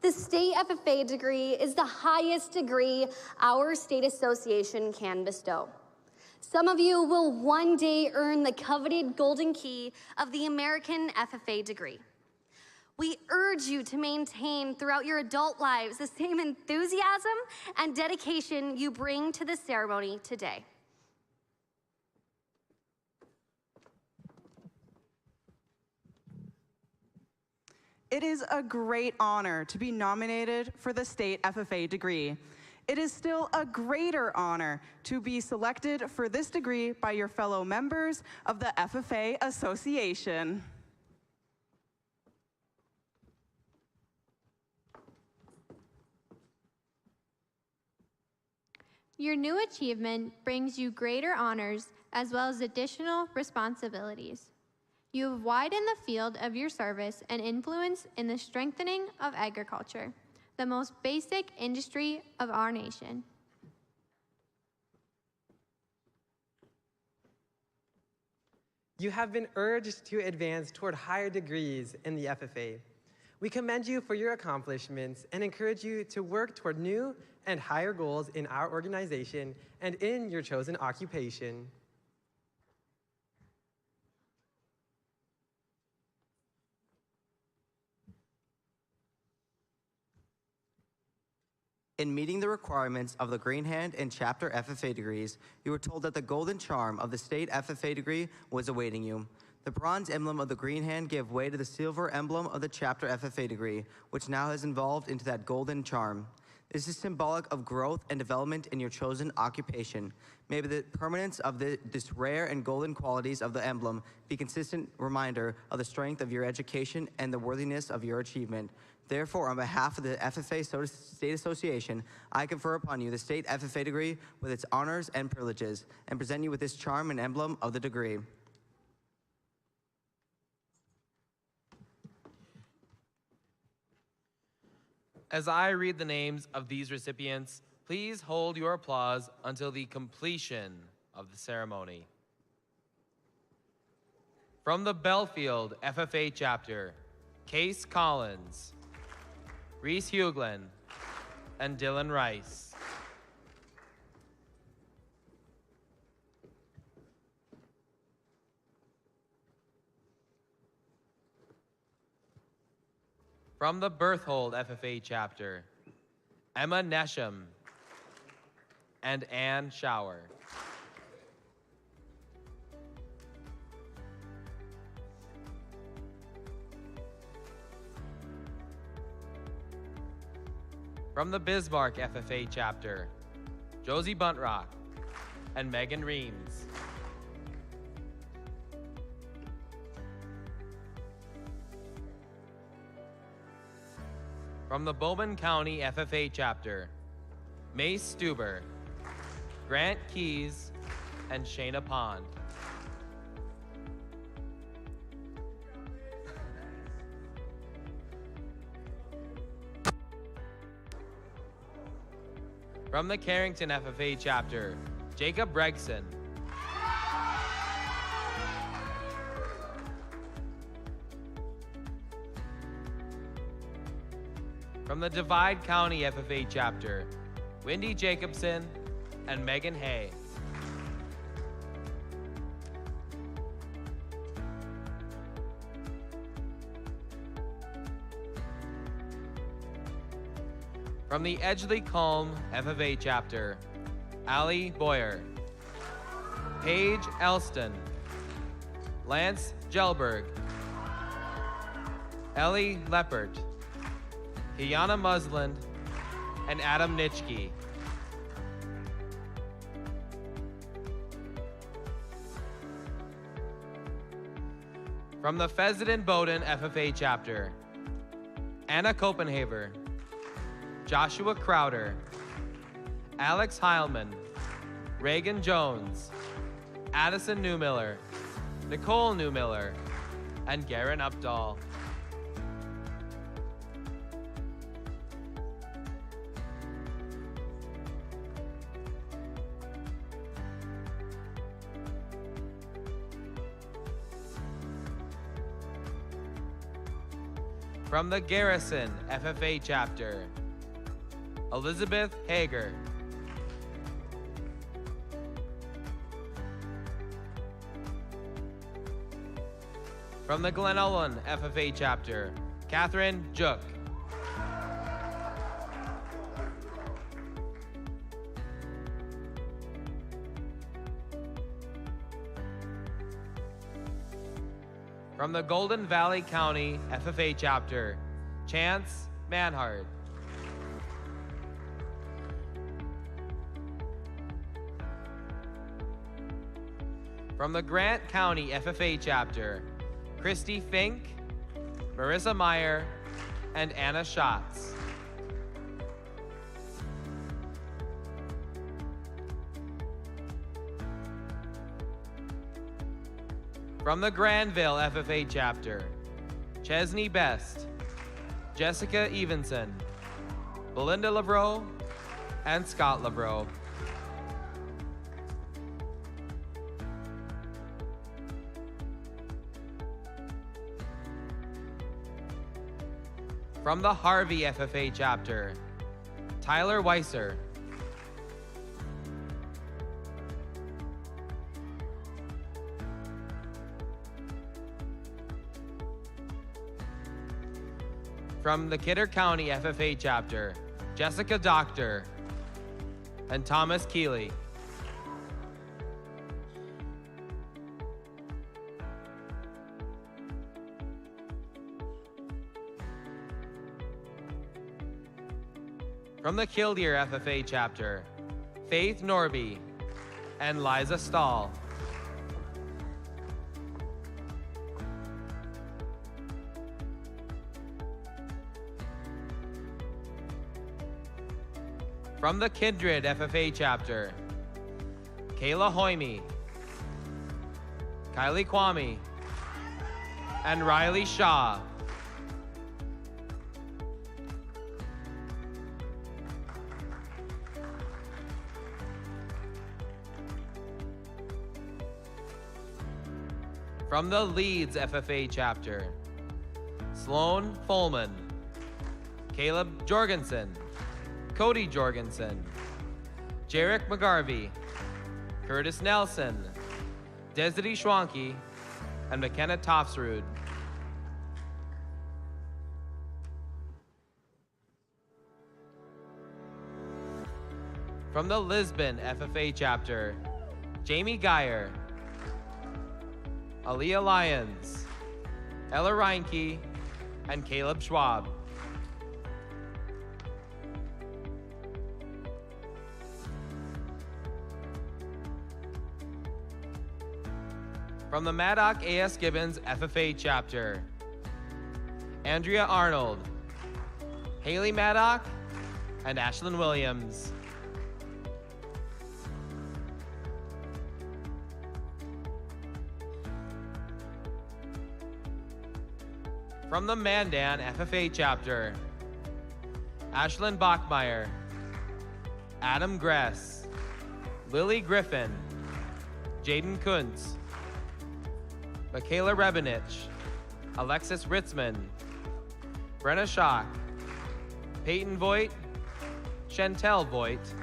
The state FFA degree is the highest degree our state association can bestow. Some of you will one day earn the coveted golden key of the American FFA degree. We urge you to maintain throughout your adult lives the same enthusiasm and dedication you bring to the ceremony today. It is a great honor to be nominated for the state FFA degree. It is still a greater honor to be selected for this degree by your fellow members of the FFA Association. Your new achievement brings you greater honors as well as additional responsibilities. You have widened the field of your service and influence in the strengthening of agriculture, the most basic industry of our nation. You have been urged to advance toward higher degrees in the FFA. We commend you for your accomplishments and encourage you to work toward new and higher goals in our organization and in your chosen occupation. In meeting the requirements of the Green Hand and Chapter FFA degrees, you were told that the golden charm of the state FFA degree was awaiting you. The bronze emblem of the Green Hand gave way to the silver emblem of the Chapter FFA degree, which now has evolved into that golden charm. This is symbolic of growth and development in your chosen occupation. May the permanence of this rare and golden qualities of the emblem be a consistent reminder of the strength of your education and the worthiness of your achievement. Therefore, on behalf of the FFA State Association, I confer upon you the state FFA degree with its honors and privileges, and present you with this charm and emblem of the degree. As I read the names of these recipients, please hold your applause until the completion of the ceremony. From the Belfield FFA chapter, Case Collins, Reese Huglin, and Dylan Rice. From the Berthold FFA chapter, Emma Nesham and Ann Schauer. From the Bismarck FFA chapter, Josie Buntrock and Megan Reams. From the Bowman County FFA chapter, Mace Stuber, Grant Keys, and Shayna Pond. From the Carrington FFA chapter, Jacob Bregson. From the Divide County FFA chapter, Wendy Jacobson and Megan Hay. From the Edgeley-Culm FFA chapter, Allie Boyer, Paige Elston, Lance Gelberg, Ellie Leppert, Kiana Musland, and Adam Nitschke. From the Fessenden-Bowden FFA chapter, Anna Copenhaver, Joshua Crowder, Alex Heilman, Reagan Jones, Addison Newmiller, Nicole Newmiller, and Garen Updahl. From the Garrison FFA chapter, Elizabeth Hager, from the Glenullen FFA chapter, Catherine Jook, from the Golden Valley County FFA chapter, Chance Manhart, from the Grant County FFA chapter, Christy Fink, Marissa Meyer, and Anna Schatz. From the Granville FFA chapter, Chesney Best, Jessica Evenson, Belinda Lebrow, and Scott Lebrow. From the Harvey FFA chapter, Tyler Weiser, from the Kidder County FFA chapter, Jessica Doctor, and Thomas Keeley. From the Killdeer FFA chapter, Faith Norby and Liza Stahl. From the Kindred FFA chapter, Kayla Hoyme, Kylie Kwame, and Riley Shaw. From the Leeds FFA chapter, Sloan Folman, Caleb Jorgensen, Cody Jorgensen, Jarek McGarvey, Curtis Nelson, Desiree Schwanke, and McKenna Tofsrud. From the Lisbon FFA chapter, Jamie Geyer, Aaliyah Lyons, Ella Reinke, and Caleb Schwab. From the Maddock A.S. Gibbons FFA chapter, Andrea Arnold, Haley Maddock, and Ashlyn Williams. From the Mandan FFA chapter, Ashlyn Bachmeyer, Adam Gress, Lily Griffin, Jaden Kuntz, Michaela Rebinich, Alexis Ritzman, Brenna Schock, Peyton Voigt, Chantel Voigt,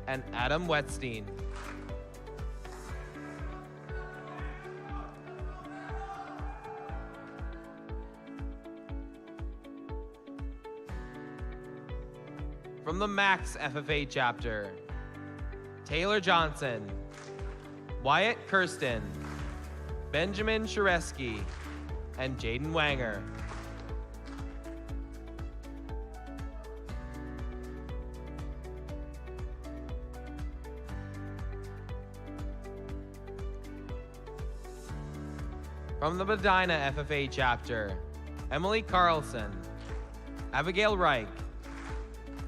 and Adam Wetstein. From the Max FFA chapter, Taylor Johnson, Wyatt Kirsten, Benjamin Shareski, and Jaden Wanger. From the Medina FFA chapter, Emily Carlson, Abigail Reich,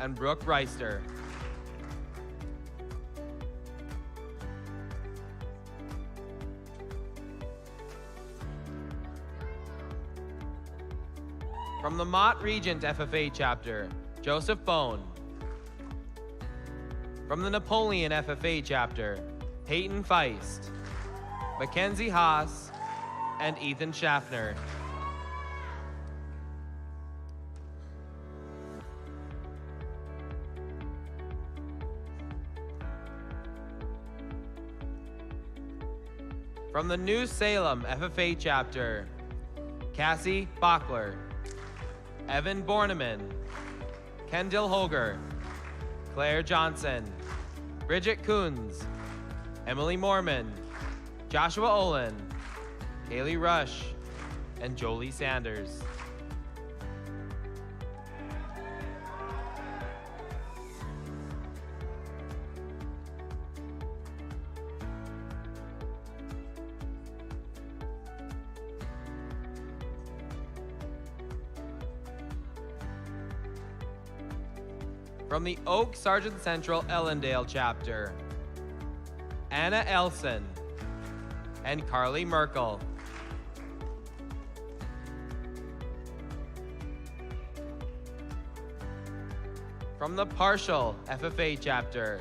and Brooke Reister. From the Mott Regent FFA chapter, Joseph Bone. From the Napoleon FFA chapter, Peyton Feist, Mackenzie Haas, and Ethan Schaffner. From the New Salem FFA chapter, Cassie Bachler, Evan Borneman, Kendall Hoger, Claire Johnson, Bridget Coons, Emily Mormon, Joshua Olin, Kaylee Rush, and Jolie Sanders. From the Oak Sargent Central Ellendale chapter, Anna Elson and Carly Merkel. From the Partial FFA chapter,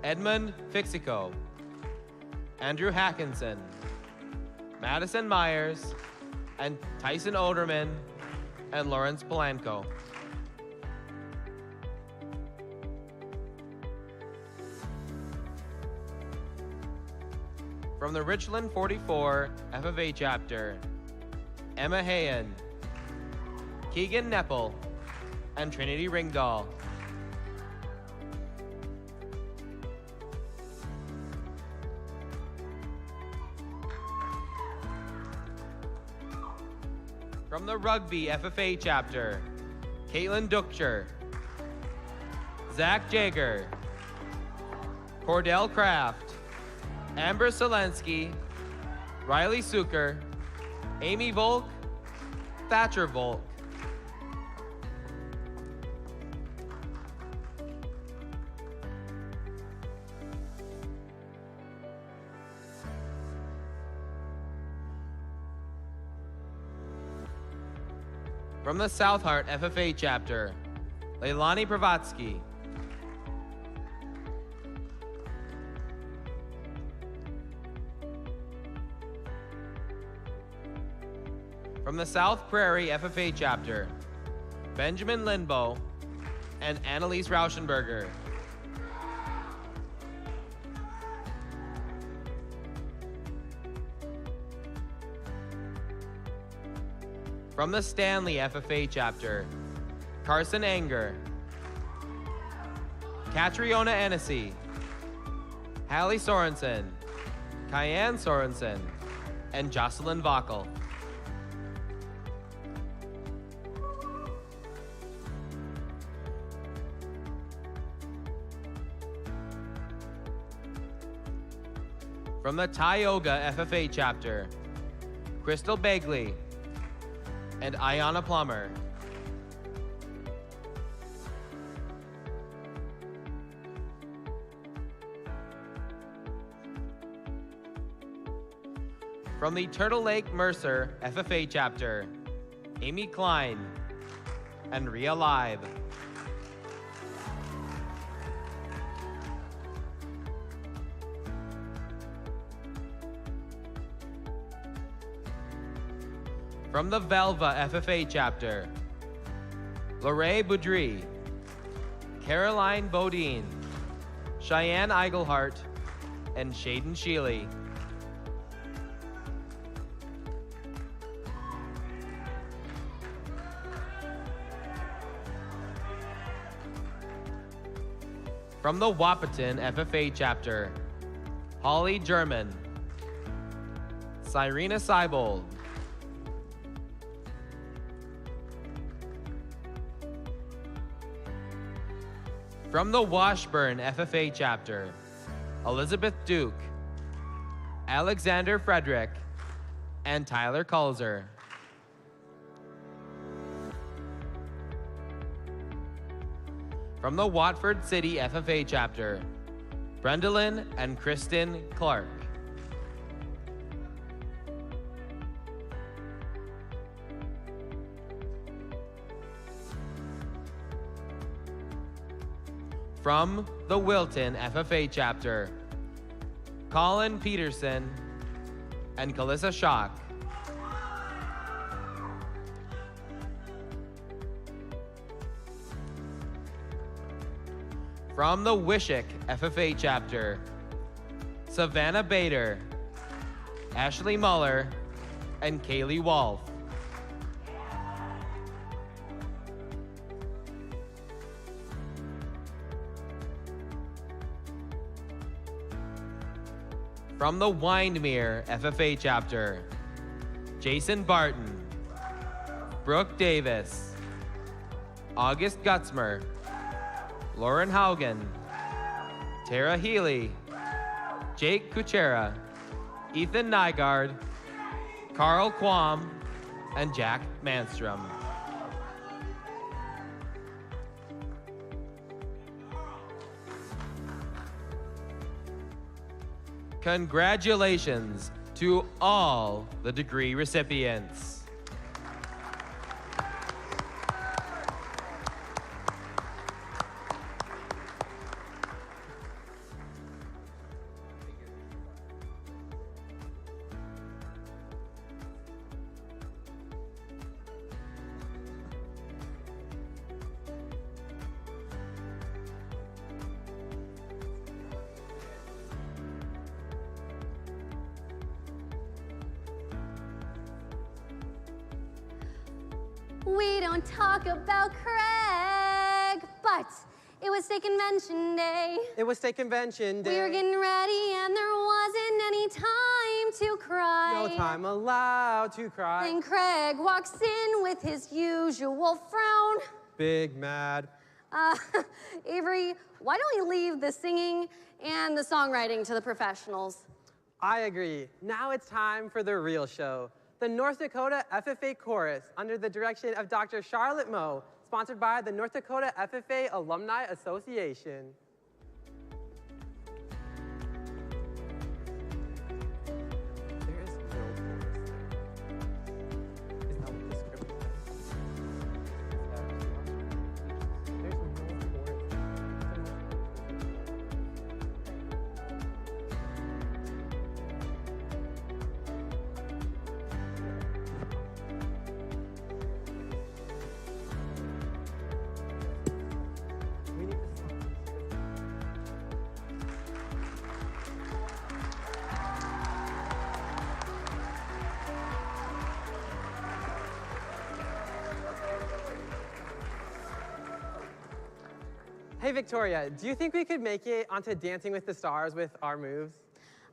Edmund Fixico, Andrew Hackinson, Madison Myers, and Tyson Oderman, and Lawrence Polanco. From the Richland 44 FFA chapter, Emma Hayen, Keegan Neppel, and Trinity Ringdahl. From the Rugby FFA chapter, Caitlin Duchcher, Zach Jager, Cordell Kraft, Amber Selensky, Riley Suker, Amy Volk, Thatcher Volk. From the South Heart FFA chapter, Leilani Pravatsky, from the South Prairie FFA chapter, Benjamin Lindbow and Annalise Rauschenberger. From the Stanley FFA chapter, Carson Anger, Catriona Annecy, Hallie Sorensen, Kyanne Sorensen, and Jocelyn Vockel. From the Tioga FFA chapter, Crystal Begley and Ayana Plummer. From the Turtle Lake Mercer FFA chapter, Amy Klein and Rhea Live. From the Velva FFA chapter, Lorraine Boudry, Caroline Bodine, Cheyenne Eigelhart, and Shaden Sheely. From the Wahpeton FFA chapter, Holly German, Cyrena Seibold, from the Washburn FFA chapter, Elizabeth Duke, Alexander Frederick, and Tyler Kulzer. From the Watford City FFA chapter, Brendalyn and Kristen Clark. From the Wilton FFA chapter, Colin Peterson and Calissa Schock. From the Wishick FFA chapter, Savannah Bader, Ashley Muller, and Kaylee Wolf. From the Windmere FFA chapter, Jason Barton, Brooke Davis, August Gutzmer, Lauren Haugen, Tara Healy, Jake Kuchera, Ethan Nygaard, Carl Quam, and Jack Manstrom. Congratulations to all the degree recipients. We don't talk about credit. but it was state convention day. It was state convention day. We were getting ready and there wasn't any time to cry. No time allowed to cry. Then Craig walks in with his usual frown. Big mad. Avery, why don't we leave the singing and the songwriting to the professionals? I agree. Now it's time for the real show. The North Dakota FFA Chorus, under the direction of Dr. Charlotte Moe, sponsored by the North Dakota FFA Alumni Association. There is no chorus there. Is that what the script says? There's no chorus. We need to stop. Hey, Victoria, do you think we could make it onto Dancing with the Stars with our moves?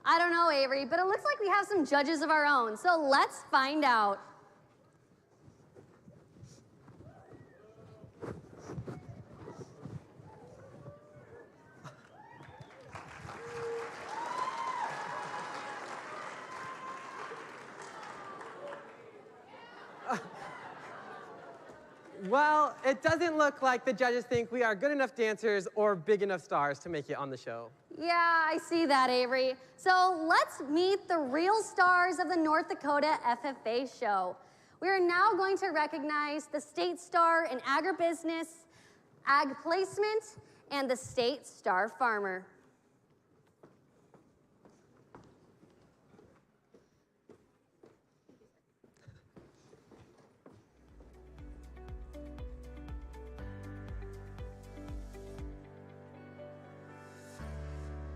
I don't know, Avery, but it looks like we have some judges of our own, so let's find out. Well, it doesn't look like the judges think we are good enough dancers or big enough stars to make it on the show. Yeah, I see that, Avery. So let's meet the real stars of the North Dakota FFA show. We are now going to recognize the State Star in Agribusiness, Ag Placement, and the State Star Farmer.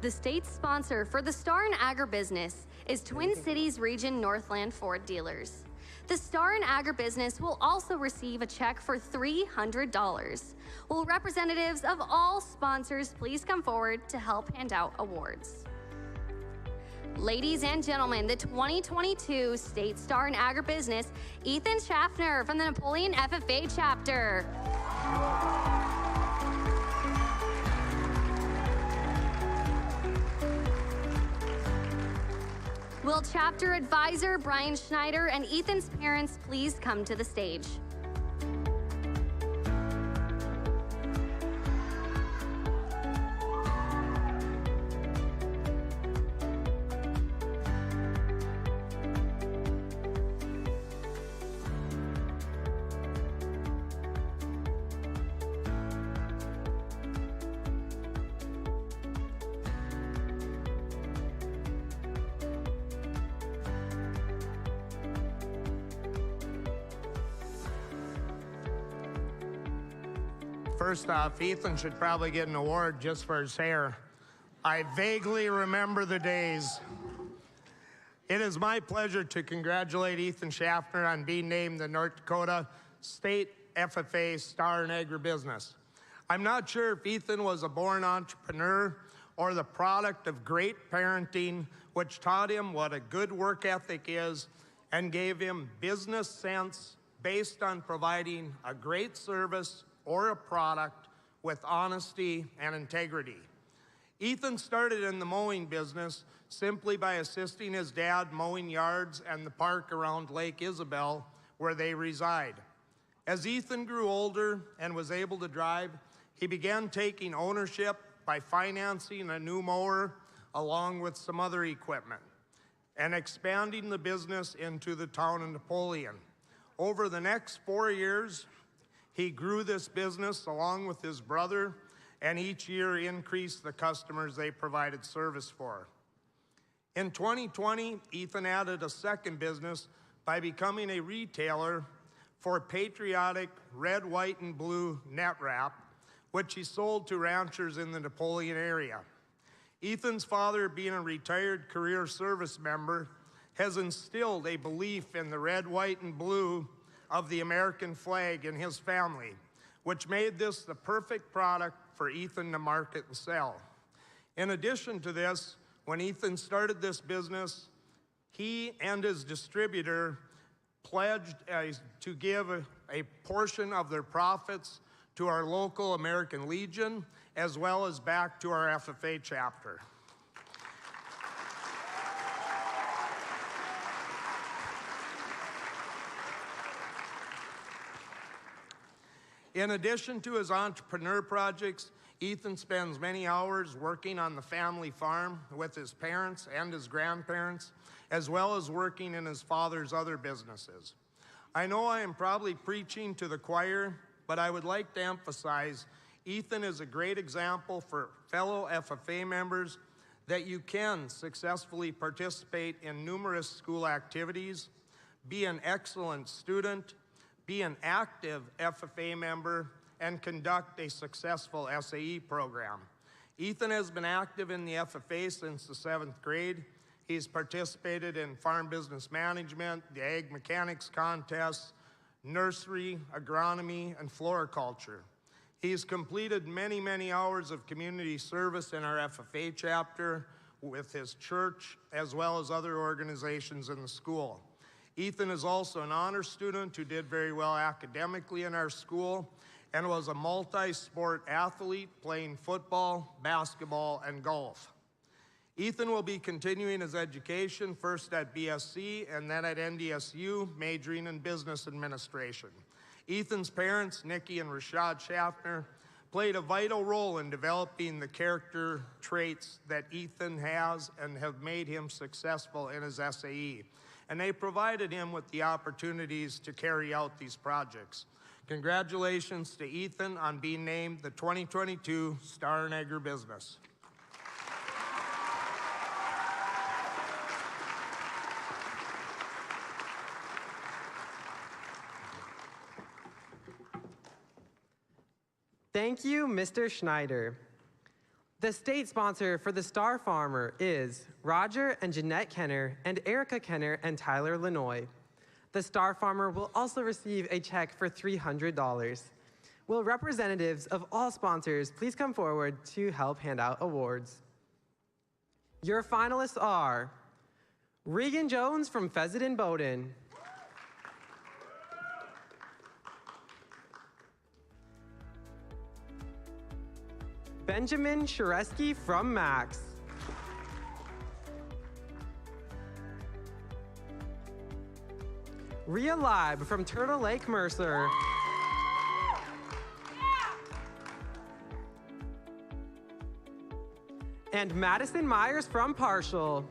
The state sponsor for the Star in Agribusiness is Twin Cities Region Northland Ford Dealers. The Star in Agribusiness will also receive a check for $300. Will representatives of all sponsors please come forward to help hand out awards? Ladies and gentlemen, the 2022 State Star in Agribusiness, Ethan Schaffner from the Napoleon FFA chapter. Will chapter advisor Brian Schneider and Ethan's parents please come to the stage? First off, Ethan should probably get an award just for his hair. I vaguely remember the days. It is my pleasure to congratulate Ethan Schaffner on being named the North Dakota State FFA Star in Agribusiness. I'm not sure if Ethan was a born entrepreneur or the product of great parenting, which taught him what a good work ethic is and gave him business sense based on providing a great service or a product with honesty and integrity. Ethan started in the mowing business simply by assisting his dad mowing yards and the park around Lake Isabel where they reside. As Ethan grew older and was able to drive, he began taking ownership by financing a new mower along with some other equipment and expanding the business into the town of Napoleon. Over the next 4 years, he grew this business along with his brother, and each year increased the customers they provided service for. In 2020, Ethan added a second business by becoming a retailer for patriotic red, white, and blue net wrap, which he sold to ranchers in the Napoleon area. Ethan's father, being a retired career service member, has instilled a belief in the red, white, and blue of the American flag in his family, which made this the perfect product for Ethan to market and sell. In addition to this, when Ethan started this business, he and his distributor pledged to give a portion of their profits to our local American Legion, as well as back to our FFA chapter. In addition to his entrepreneur projects, Ethan spends many hours working on the family farm with his parents and his grandparents, as well as working in his father's other businesses. I know I am probably preaching to the choir, but I would like to emphasize Ethan is a great example for fellow FFA members that you can successfully participate in numerous school activities, be an excellent student, be an active FFA member, and conduct a successful SAE program. Ethan has been active in the FFA since the 7th grade. He's participated in farm business management, the ag mechanics contests, nursery, agronomy, and floriculture. He's completed many, many hours of community service in our FFA chapter with his church, as well as other organizations in the school. Ethan is also an honor student who did very well academically in our school and was a multi-sport athlete playing football, basketball, and golf. Ethan will be continuing his education first at BSC and then at NDSU, majoring in business administration. Ethan's parents, Nikki and Rashad Schaffner, played a vital role in developing the character traits that Ethan has and have made him successful in his SAE. And they provided him with the opportunities to carry out these projects. Congratulations to Ethan on being named the 2022 Star in Agribusiness. Thank you, Mr. Schneider. The state sponsor for the Star Farmer is Roger and Jeanette Kenner and Erica Kenner and Tyler Lenoy. The Star Farmer will also receive a check for $300. Will representatives of all sponsors please come forward to help hand out awards? Your finalists are Regan Jones from Pheasant and Bowdoin, Benjamin Shareski from Max, Rhea Leib from Turtle Lake Mercer, and Madison Myers from Partial.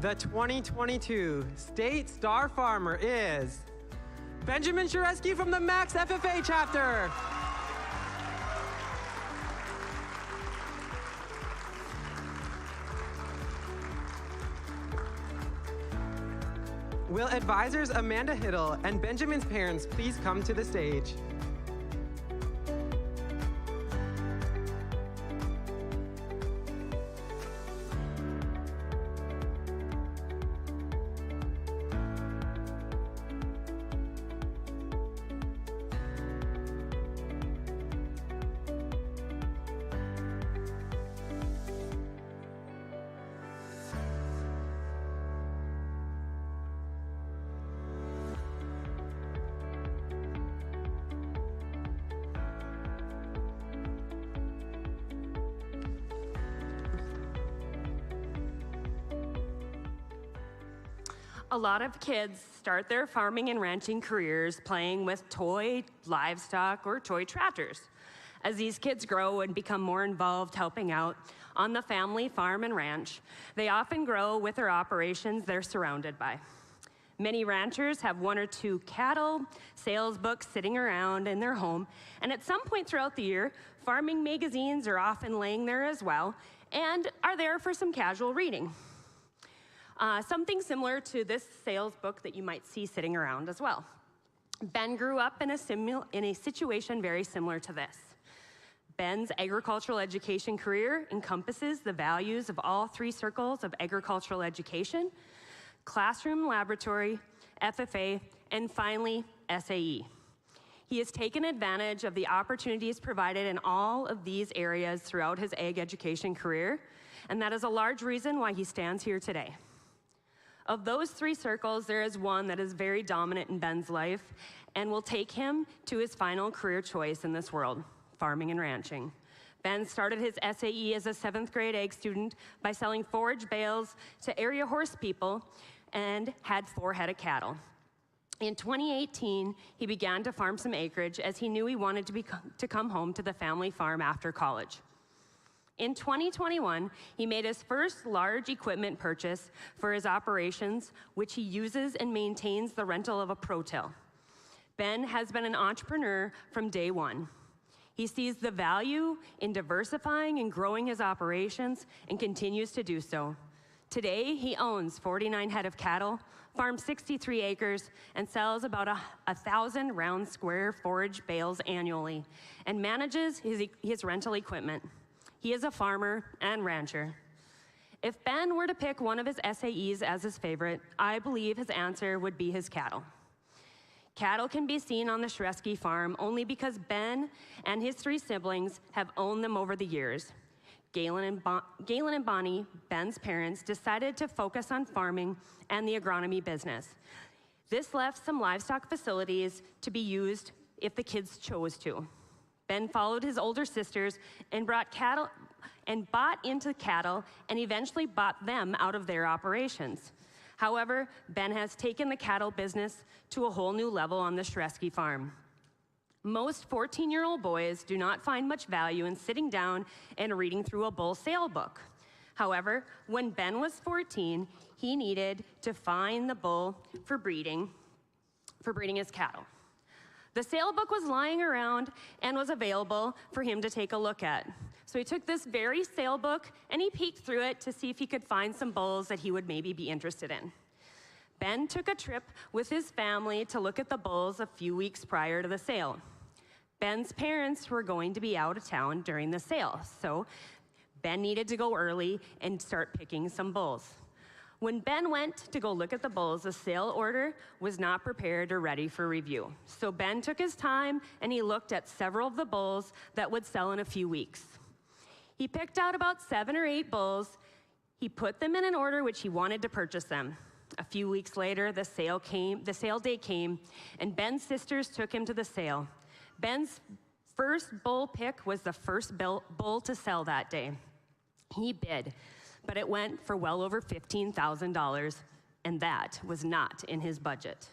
The 2022 State Star Farmer is Benjamin Shareski from the Max FFA chapter. Will advisors Amanda Hiddle and Benjamin's parents please come to the stage? A lot of kids start their farming and ranching careers playing with toy livestock or toy tractors. As these kids grow and become more involved helping out on the family farm and ranch, they often grow with their operations they're surrounded by. Many ranchers have 1 or 2 cattle, sales books sitting around in their home, and at some point throughout the year, farming magazines are often laying there as well and are there for some casual reading. Something similar to this sales book that you might see sitting around as well. Ben grew up in a situation very similar to this. Ben's agricultural education career encompasses the values of all three circles of agricultural education: classroom, laboratory, FFA, and finally, SAE. He has taken advantage of the opportunities provided in all of these areas throughout his ag education career, and that is a large reason why he stands here today. Of those three circles, there is one that is very dominant in Ben's life and will take him to his final career choice in this world: farming and ranching. Ben started his SAE as a 7th grade ag student by selling forage bales to area horse people and had 4 head of cattle. In 2018, he began to farm some acreage as he knew he wanted to come home to the family farm after college. In 2021, he made his first large equipment purchase for his operations, which he uses and maintains the rental of a Pro-Till. Ben has been an entrepreneur from day one. He sees the value in diversifying and growing his operations and continues to do so. Today, he owns 49 head of cattle, farms 63 acres, and sells about 1,000 round square forage bales annually, and manages his rental equipment. He is a farmer and rancher. If Ben were to pick one of his SAEs as his favorite, I believe his answer would be his cattle. Cattle can be seen on the Shresky farm only because Ben and his 3 siblings have owned them over the years. Galen and Bonnie, Ben's parents, decided to focus on farming and the agronomy business. This left some livestock facilities to be used if the kids chose to. Ben followed his older sisters and bought into cattle and eventually bought them out of their operations. However, Ben has taken the cattle business to a whole new level on the Shresky farm. Most 14-year-old boys do not find much value in sitting down and reading through a bull sale book. However, when Ben was 14, he needed to find the bull for breeding his cattle. The sale book was lying around and was available for him to take a look at. So he took this very sale book and he peeked through it to see if he could find some bulls that he would maybe be interested in. Ben took a trip with his family to look at the bulls a few weeks prior to the sale. Ben's parents were going to be out of town during the sale, so Ben needed to go early and start picking some bulls. When Ben went to go look at the bulls, the sale order was not prepared or ready for review. So Ben took his time and he looked at several of the bulls that would sell in a few weeks. He picked out about 7 or 8 bulls. He put them in an order which he wanted to purchase them. A few weeks later, the sale day came, and Ben's sisters took him to the sale. Ben's first bull pick was the first bull to sell that day. He bid, but it went for well over $15,000, and that was not in his budget.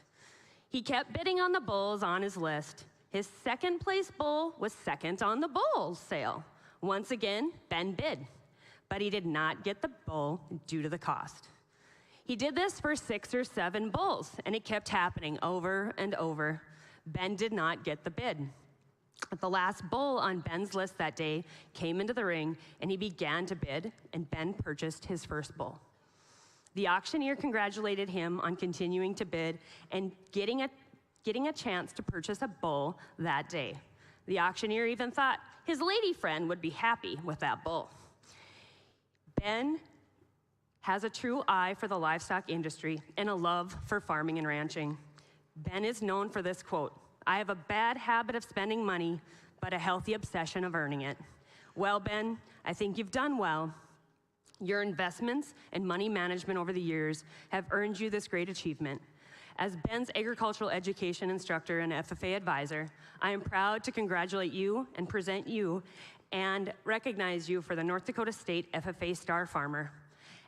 He kept bidding on the bulls on his list. His second place bull was second on the bull sale. Once again, Ben bid, but he did not get the bull due to the cost. He did this for 6 or 7 bulls, and it kept happening over and over. Ben did not get the bid. The last bull on Ben's list that day came into the ring, and he began to bid, and Ben purchased his first bull. The auctioneer congratulated him on continuing to bid and getting a chance to purchase a bull that day. The auctioneer even thought his lady friend would be happy with that bull. Ben has a true eye for the livestock industry and a love for farming and ranching. Ben is known for this quote: "I have a bad habit of spending money, but a healthy obsession of earning it." Well, Ben, I think you've done well. Your investments and money management over the years have earned you this great achievement. As Ben's agricultural education instructor and FFA advisor, I am proud to congratulate you and present you and recognize you for the North Dakota State FFA Star Farmer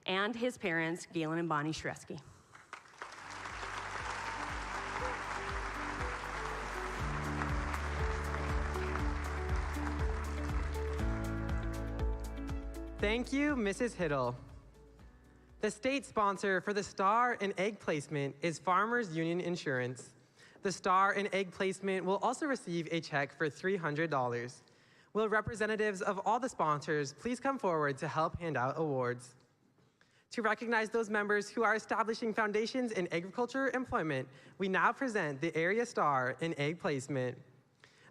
and his parents, Galen and Bonnie Shresky. Thank you, Mrs. Hiddle. The state sponsor for the Star and Egg Placement is Farmers Union Insurance. The Star and Egg Placement will also receive a check for $300. Will representatives of all the sponsors please come forward to help hand out awards? To recognize those members who are establishing foundations in agriculture employment, we now present the Area Star in Egg Placement.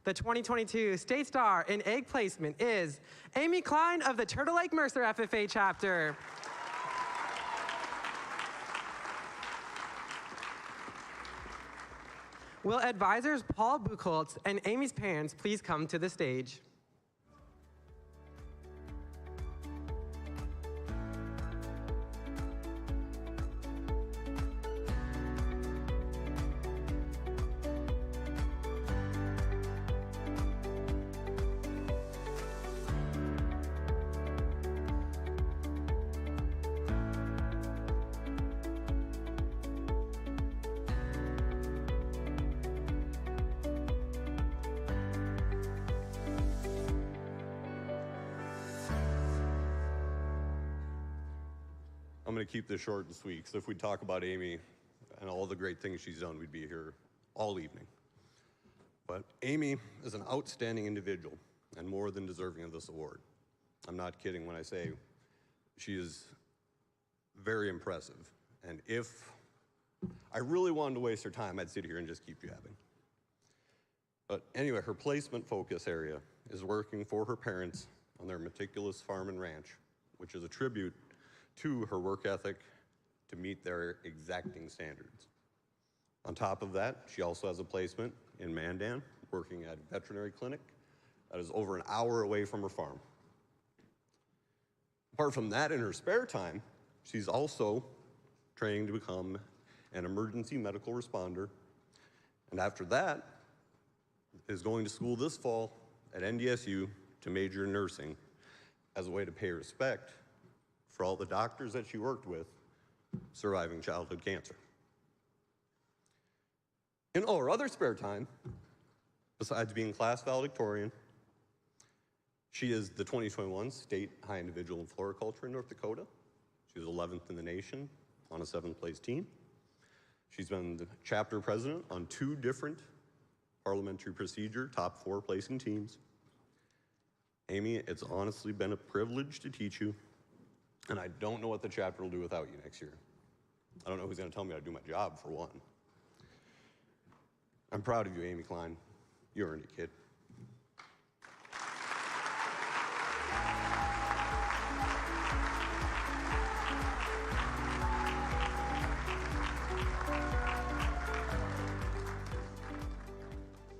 The 2022 State Star in Egg Placement is Amy Klein of the Turtle Lake Mercer FFA chapter. Will advisors Paul Buchholz and Amy's parents please come to the stage? I'm going to keep this short and sweet, because if we talk about Amy and all the great things she's done, we'd be here all evening. But Amy is an outstanding individual and more than deserving of this award. I'm not kidding when I say she is very impressive. And if I really wanted to waste her time, I'd sit here and just keep yapping. But anyway, her placement focus area is working for her parents on their meticulous farm and ranch, which is a tribute to her work ethic to meet their exacting standards. On top of that, she also has a placement in Mandan, working at a veterinary clinic that is over an hour away from her farm. Apart from that, in her spare time, she's also training to become an emergency medical responder. And after that, is going to school this fall at NDSU to major in nursing as a way to pay respect for all the doctors that she worked with surviving childhood cancer. In all her other spare time, besides being class valedictorian, she is the 2021 State High Individual in Floriculture in North Dakota. She was 11th in the nation on a 7th place team. She's been the chapter president on 2 different parliamentary procedure top 4 placing teams. Amy, it's honestly been a privilege to teach you, and I don't know what the chapter will do without you next year. I don't know who's going to tell me how to do my job, for one. I'm proud of you, Amy Klein. You earned it, kid.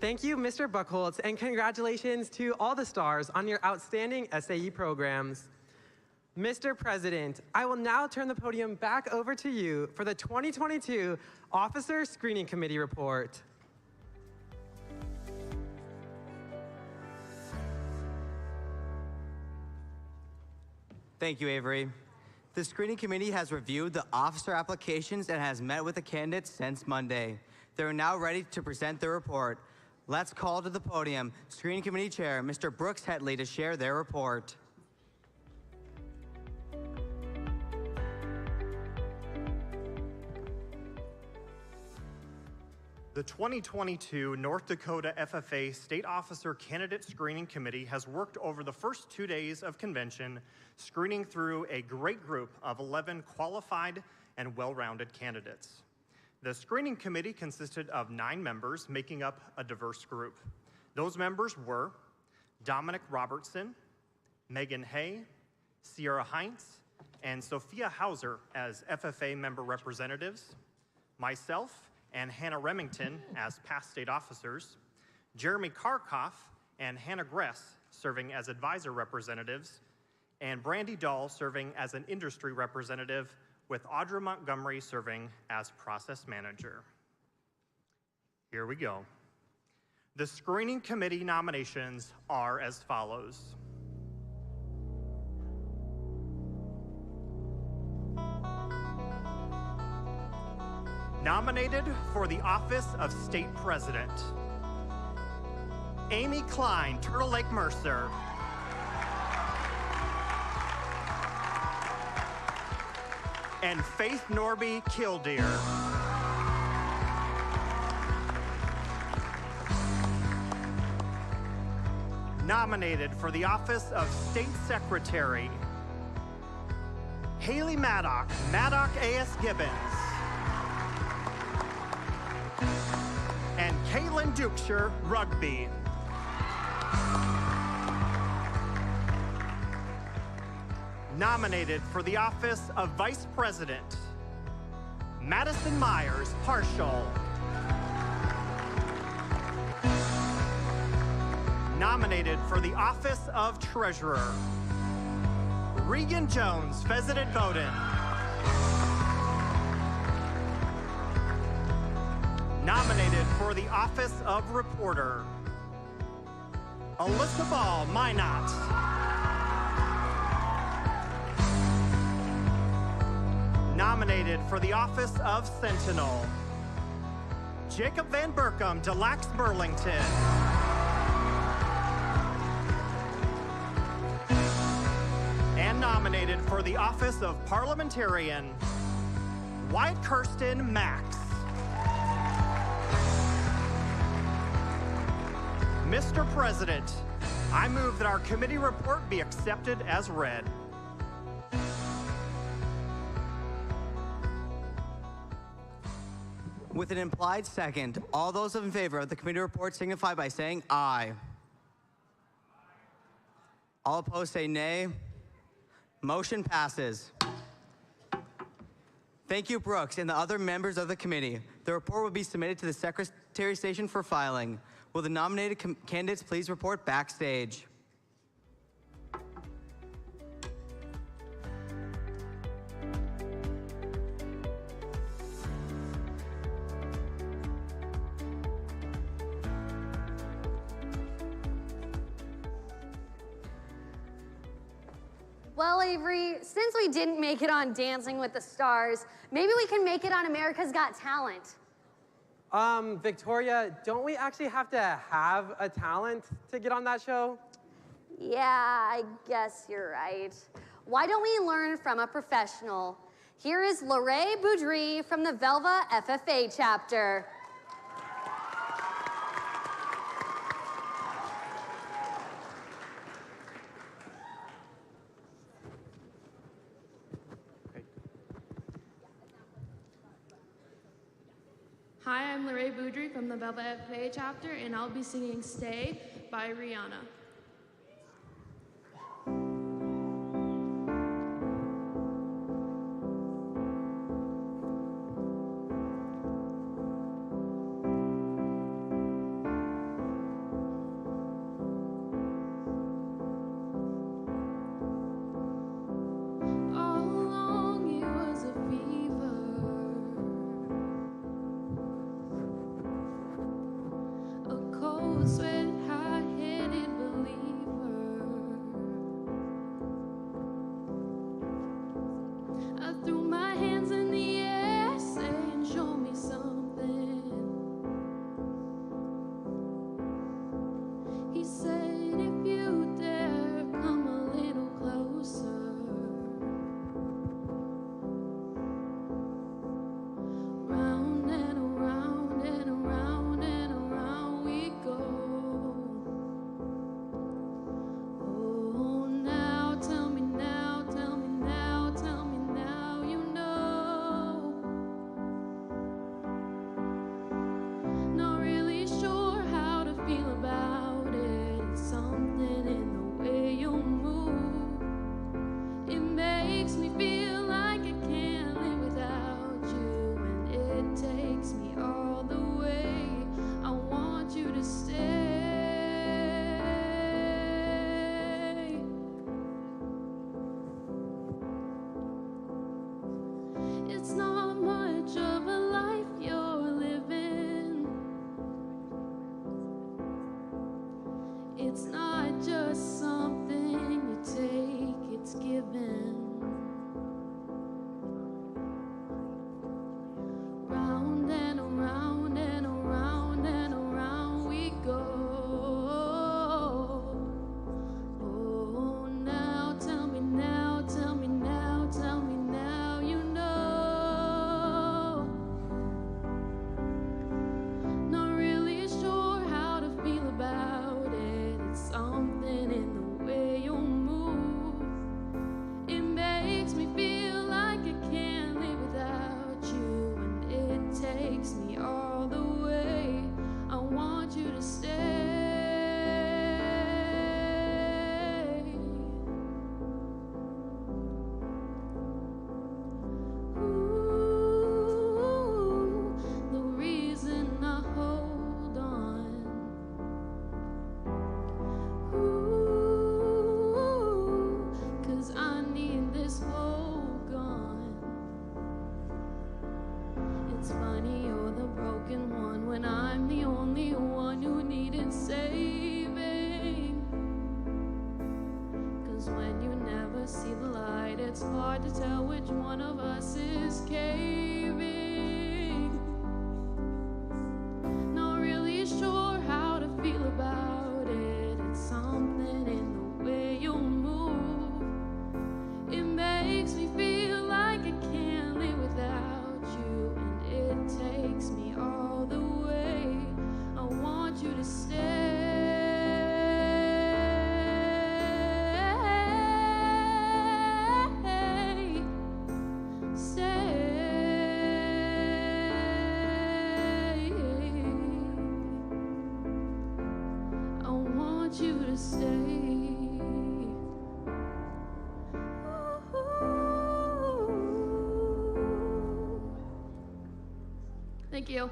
Thank you, Mr. Buchholz, and congratulations to all the stars on your outstanding SAE programs. Mr. President, I will now turn the podium back over to you for the 2022 Officer Screening Committee report. Thank you, Avery. The screening committee has reviewed the officer applications and has met with the candidates since Monday. They are now ready to present their report. Let's call to the podium Screening Committee Chair, Mr. Brooks Hetley, to share their report. The 2022 North Dakota FFA State Officer Candidate Screening Committee has worked over the first 2 days of convention, screening through a great group of 11 qualified and well-rounded candidates. The screening committee consisted of 9 members, making up a diverse group. Those members were Dominic Robertson, Megan Hay, Sierra Heinz, and Sophia Hauser as FFA member representatives, myself and Hannah Remington as past state officers, Jeremy Karkoff and Hannah Gress serving as advisor representatives, and Brandy Dahl serving as an industry representative, with Audra Montgomery serving as process manager. Here we go. The screening committee nominations are as follows. Nominated for the office of state president, Amy Klein, Turtle Lake Mercer. And Faith Norby, Killdeer. Nominated for the office of state secretary, Haley Maddock, Maddock A.S. Gibbons. And Caitlin Dukeshire, Rugby. Nominated for the office of Vice President, Madison Myers Partial. Nominated for the office of Treasurer, Regan Jones Fezident Bowden. Nominated for the office of Reporter, Alyssa Ball Minot. Nominated for the office of Sentinel, Jacob Van Berkom Delax Burlington. And nominated for the office of Parliamentarian, Wyatt Kirsten Max. Mr. President, I move that our committee report be accepted as read. With an implied second, all those in favor of the committee report signify by saying aye. All opposed say nay. Motion passes. Thank you, Brooks, and the other members of the committee. The report will be submitted to the Secretary Station for filing. Will the nominated candidates please report backstage? Well, Avery, since we didn't make it on Dancing with the Stars, maybe we can make it on America's Got Talent. Victoria, don't we actually have to have a talent to get on that show? Yeah, I guess you're right. Why don't we learn from a professional? Here is Lorraine Boudry from the Velva FFA chapter. Hi, I'm Lorraine Boudry from the Velva FFA chapter, and I'll be singing Stay by Rihanna. Sweat, high-headed balloon. It's funny you're the broken one when I'm the only one who needed saving. 'Cause when you never see the light, it's hard to tell which one of us is caving. Not really sure how to feel about it. It's something in the way you move. It makes me feel like I can't live without you, and it takes me all the way. I want you to stay. I want you to stay. Thank you.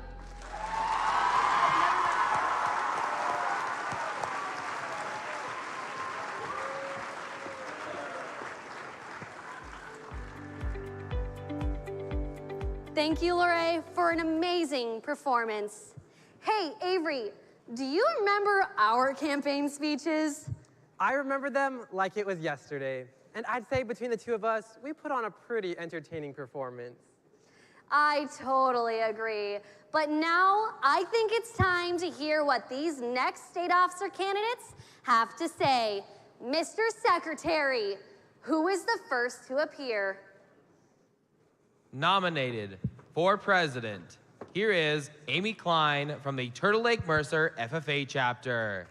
Thank you, Lorraine, for an amazing performance. Hey, Avery, do you remember our campaign speeches? I remember them like it was yesterday. And I'd say between the two of us, we put on a pretty entertaining performance. I totally agree. But now I think it's time to hear what these next state officer candidates have to say. Mr. Secretary, who is the first to appear? Nominated for president, here is Amy Klein from the Turtle Lake Mercer FFA chapter.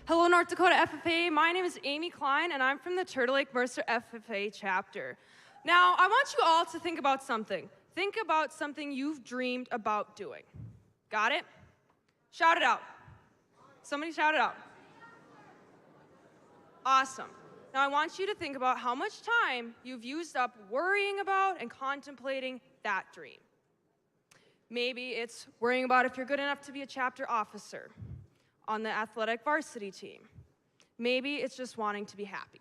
Hello, North Dakota FFA. My name is Amy Klein, and I'm from the Turtle Lake Mercer FFA chapter. Now, I want you all to think about something. Think about something you've dreamed about doing. Got it? Shout it out. Somebody shout it out. Awesome. Now, I want you to think about how much time you've used up worrying about and contemplating that dream. Maybe it's worrying about if you're good enough to be a chapter officer on the athletic varsity team. Maybe it's just wanting to be happy.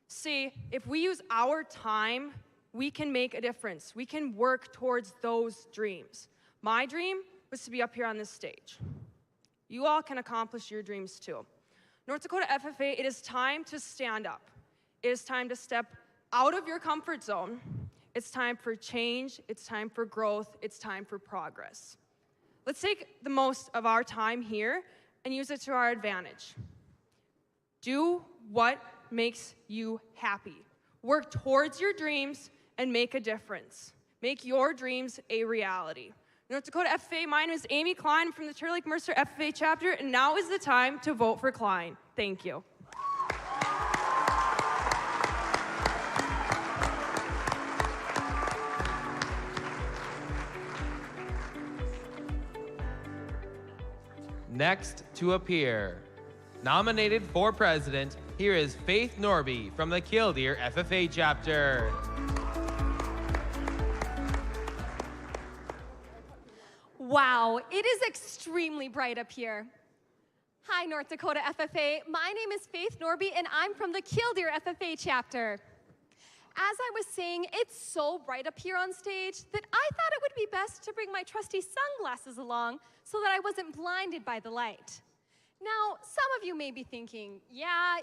See, if we use our time, we can make a difference. We can work towards those dreams. My dream was to be up here on this stage. You all can accomplish your dreams too. North Dakota FFA, it is time to stand up. It is time to step out of your comfort zone. It's time for change. It's time for growth. It's time for progress. Let's take the most of our time here and use it to our advantage. Do what makes you happy. Work towards your dreams and make a difference. Make your dreams a reality. North Dakota FFA, my name is Amy Klein from the Turtle Lake Mercer FFA chapter, and now is the time to vote for Klein. Thank you. Next to appear, nominated for president, here is Faith Norby from the Killdeer FFA chapter. Wow, it is extremely bright up here. Hi, North Dakota FFA. My name is Faith Norby, and I'm from the Killdeer FFA chapter. As I was saying, it's so bright up here on stage that I thought it would be best to bring my trusty sunglasses along so that I wasn't blinded by the light. Now, some of you may be thinking, yeah,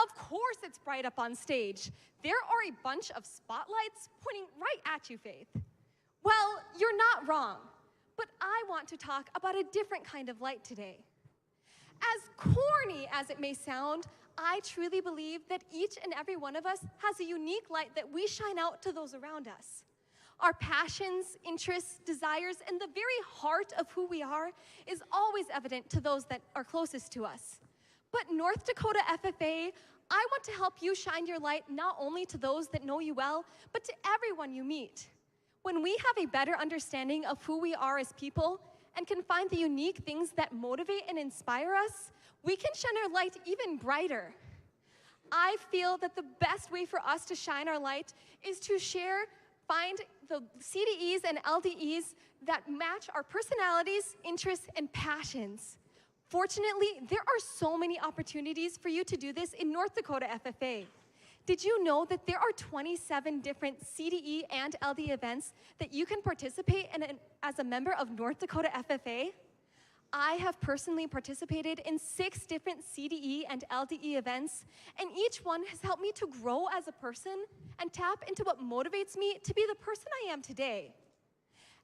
of course it's bright up on stage. There are a bunch of spotlights pointing right at you, Faith. Well, you're not wrong, but I want to talk about a different kind of light today. As corny as it may sound, I truly believe that each and every one of us has a unique light that we shine out to those around us. Our passions, interests, desires, and the very heart of who we are is always evident to those that are closest to us. But North Dakota FFA, I want to help you shine your light not only to those that know you well, but to everyone you meet. When we have a better understanding of who we are as people and can find the unique things that motivate and inspire us, we can shine our light even brighter. I feel that the best way for us to shine our light is to find the CDEs and LDEs that match our personalities, interests, and passions. Fortunately, there are so many opportunities for you to do this in North Dakota FFA. Did you know that there are 27 different CDE and LD events that you can participate in as a member of North Dakota FFA? I have personally participated in 6 different CDE and LDE events, and each one has helped me to grow as a person and tap into what motivates me to be the person I am today.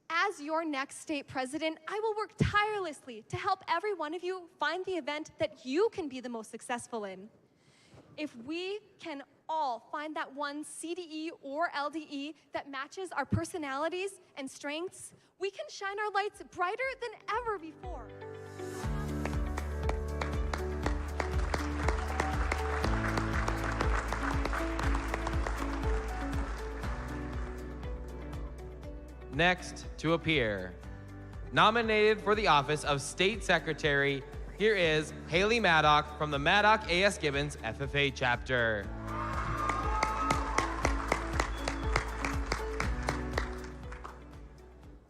As your next state president, I will work tirelessly to help every one of you find the event that you can be the most successful in. If we can all find that one CDE or LDE that matches our personalities and strengths, we can shine our lights brighter than ever before. Next to appear, nominated for the office of State Secretary, here is Haley Maddock from the Maddock A.S. Gibbons FFA chapter.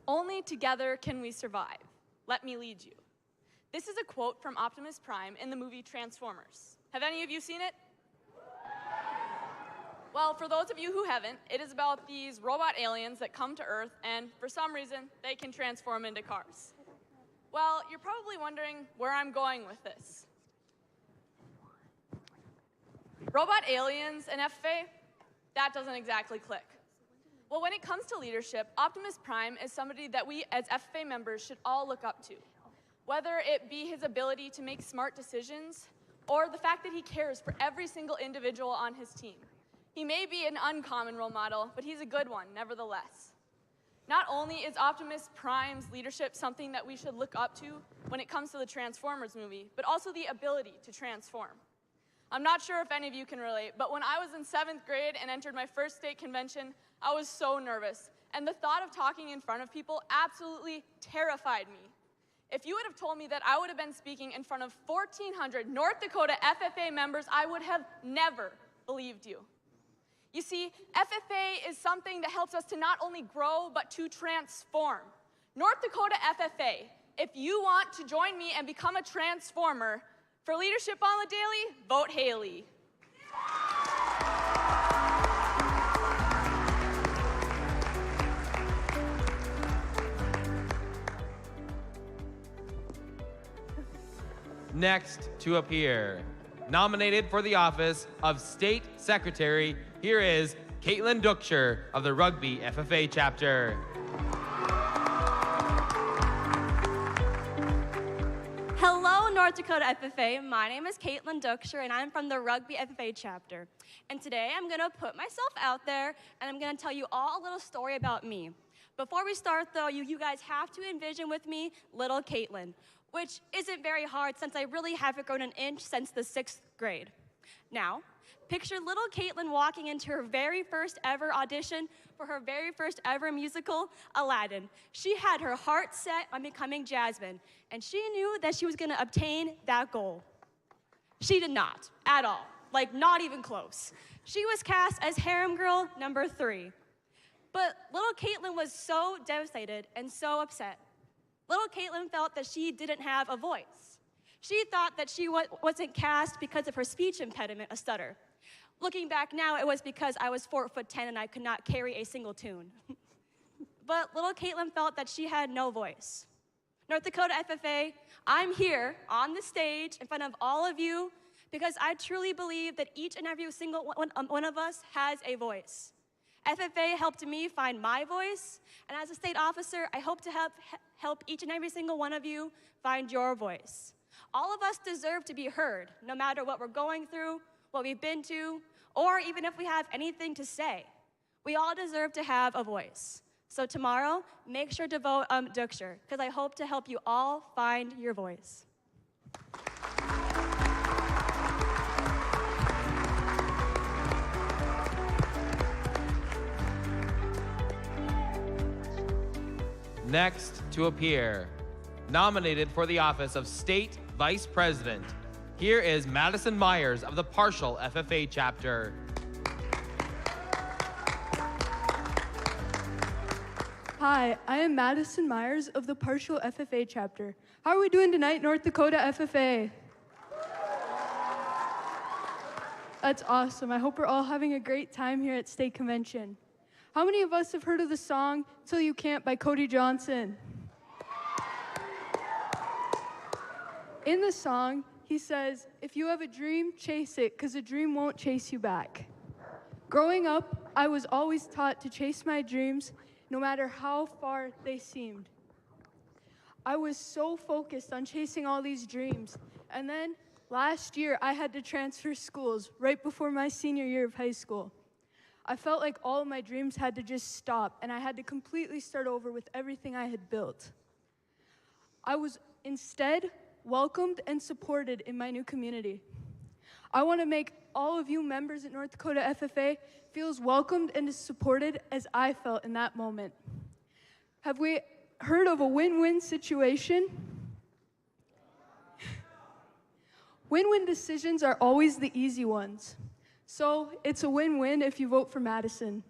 Only together can we survive. Let me lead you. This is a quote from Optimus Prime in the movie Transformers. Have any of you seen it? Well, for those of you who haven't, it is about these robot aliens that come to Earth, and for some reason, they can transform into cars. Well, you're probably wondering where I'm going with this. Robot aliens and FFA? That doesn't exactly click. Well, when it comes to leadership, Optimus Prime is somebody that we as FFA members should all look up to. Whether it be his ability to make smart decisions, or the fact that he cares for every single individual on his team. He may be an uncommon role model, but he's a good one, nevertheless. Not only is Optimus Prime's leadership something that we should look up to when it comes to the Transformers movie, but also the ability to transform. I'm not sure if any of you can relate, but when I was in 7th grade and entered my first state convention, I was so nervous, and the thought of talking in front of people absolutely terrified me. If you would have told me that I would have been speaking in front of 1,400 North Dakota FFA members, I would have never believed you. You see, FFA is something that helps us to not only grow, but to transform. North Dakota FFA, if you want to join me and become a transformer, for leadership on the daily, vote Haley. Next to appear, nominated for the office of State Secretary, here is Caitlin Duckshire of the Rugby FFA chapter. Hello, North Dakota FFA. My name is Caitlin Duckshire, and I'm from the Rugby FFA chapter. And today I'm going to put myself out there, and I'm going to tell you all a little story about me. Before we start, though, you guys have to envision with me little Caitlin, which isn't very hard since I really haven't grown an inch since the 6th grade. Now, picture little Caitlin walking into her very first ever audition for her very first ever musical, Aladdin. She had her heart set on becoming Jasmine, and she knew that she was going to obtain that goal. She did not, at all, like not even close. She was cast as harem girl number 3. But little Caitlin was so devastated and so upset. Little Caitlin felt that she didn't have a voice. She thought that she wasn't cast because of her speech impediment, a stutter. Looking back now, it was because I was 4'10" and I could not carry a single tune. But little Caitlin felt that she had no voice. North Dakota FFA, I'm here on the stage in front of all of you because I truly believe that each and every single one of us has a voice. FFA helped me find my voice, and as a state officer, I hope to help each and every single one of you find your voice. All of us deserve to be heard, no matter what we're going through, what we've been to, or even if we have anything to say. We all deserve to have a voice. So tomorrow, make sure to vote Duckshire, because I hope to help you all find your voice. Next to appear, nominated for the office of State Vice President, here is Madison Myers of the Partial FFA chapter. Hi, I am Madison Myers of the Partial FFA chapter. How are we doing tonight, North Dakota FFA? That's awesome. I hope we're all having a great time here at State Convention. How many of us have heard of the song Till You Can't by Cody Johnson? In the song, he says, if you have a dream, chase it, because a dream won't chase you back. Growing up, I was always taught to chase my dreams, no matter how far they seemed. I was so focused on chasing all these dreams, and then last year, I had to transfer schools right before my senior year of high school. I felt like all of my dreams had to just stop, and I had to completely start over with everything I had built. I was instead welcomed and supported in my new community. I want to make all of you members at North Dakota FFA feel as welcomed and as supported as I felt in that moment. Have we heard of a win-win situation? Win-win decisions are always the easy ones. So it's a win-win if you vote for Madison.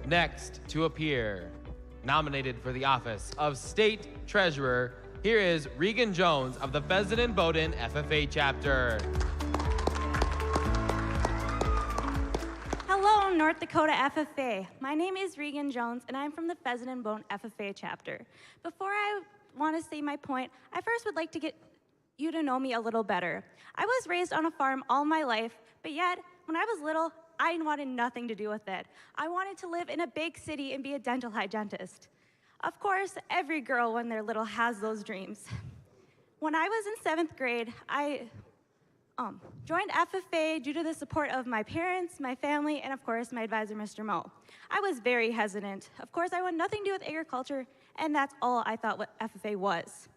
Next to appear, nominated for the office of State Treasurer, here is Regan Jones of the Fessenden-Bowdoin FFA chapter. Hello, North Dakota FFA. My name is Regan Jones, and I'm from the Fessenden-Bowdoin FFA chapter. Before I want to say my point, I first would like to get you to know me a little better. I was raised on a farm all my life, but yet, when I was little, I wanted nothing to do with it. I wanted to live in a big city and be a dental hygienist. Of course, every girl when they're little has those dreams. When I was in 7th grade, I joined FFA due to the support of my parents, my family, and of course, my advisor, Mr. Moe. I was very hesitant. Of course, I wanted nothing to do with agriculture, and that's all I thought what FFA was.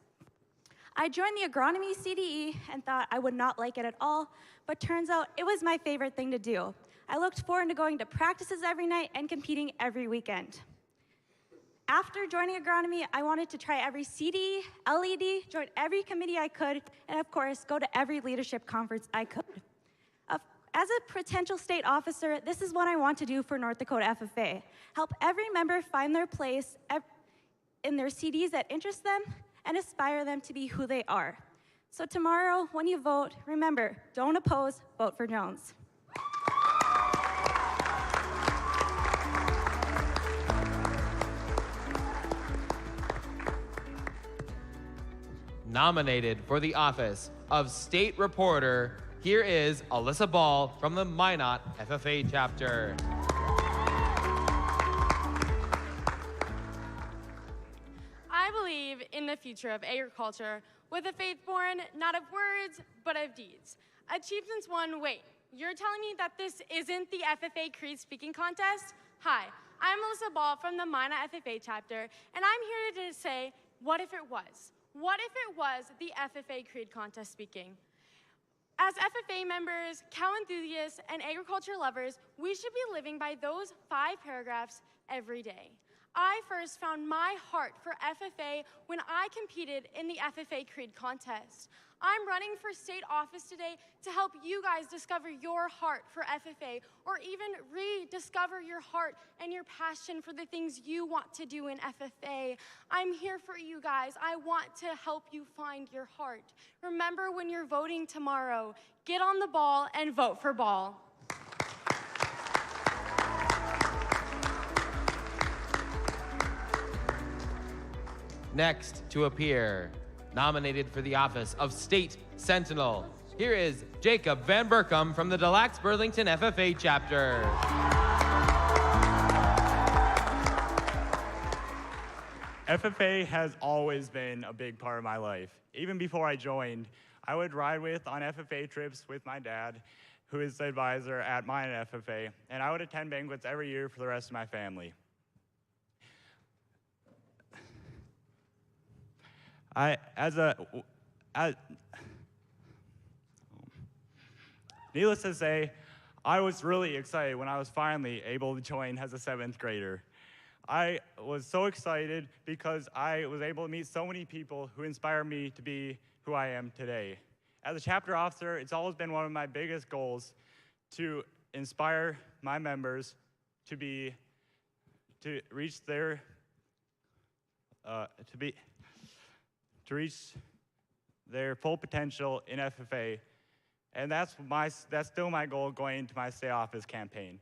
I joined the agronomy CDE and thought I would not like it at all, but turns out it was my favorite thing to do. I looked forward to going to practices every night and competing every weekend. After joining agronomy, I wanted to try every CDE, LED, join every committee I could, and of course, go to every leadership conference I could. As a potential state officer, this is what I want to do for North Dakota FFA. Help every member find their place in their CDs that interest them and aspire them to be who they are. So tomorrow, when you vote, remember, don't oppose, vote for Jones. Nominated for the office of State Reporter, here is Alyssa Ball from the Minot FFA chapter. I believe in the future of agriculture with a faith born not of words, but of deeds. Achievements one, wait, you're telling me that this isn't the FFA Creed speaking contest? Hi, I'm Alyssa Ball from the Minot FFA chapter, and I'm here to say, what if it was? What if it was the FFA Creed contest speaking? As FFA members, cow enthusiasts, and agriculture lovers, we should be living by those 5 paragraphs every day. I first found my heart for FFA when I competed in the FFA Creed contest. I'm running for state office today to help you guys discover your heart for FFA, or even rediscover your heart and your passion for the things you want to do in FFA. I'm here for you guys. I want to help you find your heart. Remember, when you're voting tomorrow, get on the ball and vote for Ball. Next to appear, nominated for the office of State Sentinel, here is Jacob Van Berkom from the Des Lacs Burlington FFA chapter. FFA has always been a big part of my life. Even before I joined, I would ride on FFA trips with my dad, who is the advisor at Minot FFA, and I would attend banquets every year for the rest of my family. Needless to say, I was really excited when I was finally able to join as a 7th grader. I was so excited because I was able to meet so many people who inspired me to be who I am today. As a chapter officer, it's always been one of my biggest goals to inspire my members to reach their full potential in FFA, and that's still my goal going into my state office campaign.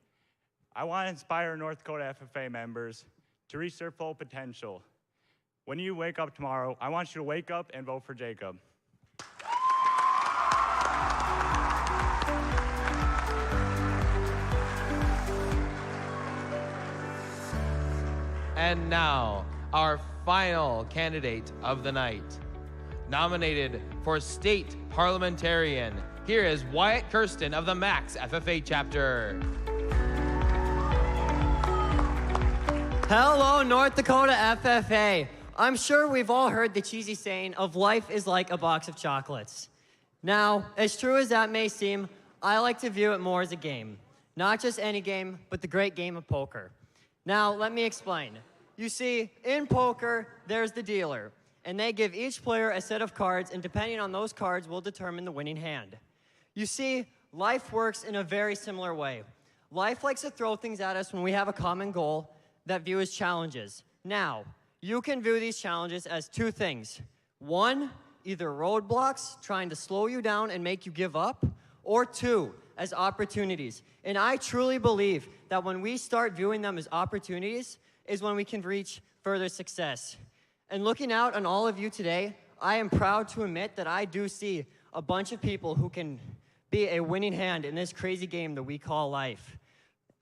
I want to inspire North Dakota FFA members to reach their full potential. When you wake up tomorrow, I want you to wake up and vote for Jacob. And now, our final candidate of the night. Nominated for State Parliamentarian, here is Wyatt Kirsten of the Max FFA chapter. Hello, North Dakota FFA. I'm sure we've all heard the cheesy saying of life is like a box of chocolates. Now, as true as that may seem, I like to view it more as a game. Not just any game, but the great game of poker. Now, let me explain. You see, in poker, there's the dealer, and they give each player a set of cards, and depending on those cards will determine the winning hand. You see, life works in a very similar way. Life likes to throw things at us when we have a common goal that view as challenges. Now, you can view these challenges as two things. One, either roadblocks trying to slow you down and make you give up, or two, as opportunities. And I truly believe that when we start viewing them as opportunities is when we can reach further success. And looking out on all of you today, I am proud to admit that I do see a bunch of people who can be a winning hand in this crazy game that we call life.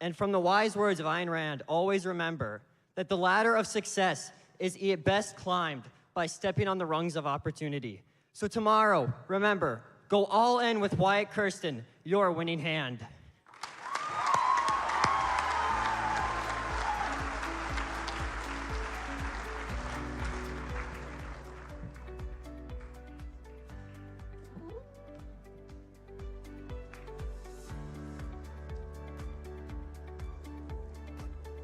And from the wise words of Ayn Rand, always remember that the ladder of success is best climbed by stepping on the rungs of opportunity. So tomorrow, remember, go all in with Wyatt Kirsten, your winning hand.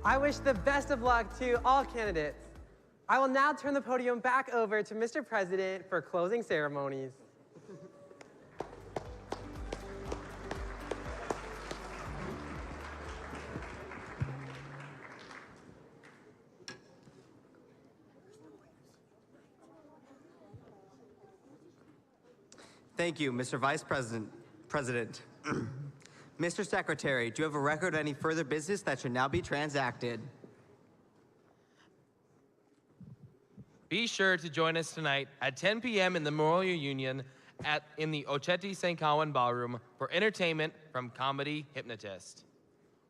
I wish the best of luck to all candidates. I will now turn the podium back over to Mr. President for closing ceremonies. Thank you, Mr. Vice President. Mr. Secretary, do you have a record of any further business that should now be transacted? Be sure to join us tonight at 10 p.m. in the Memorial Union in the Oceti St. Cowan Ballroom for entertainment from Comedy Hypnotist.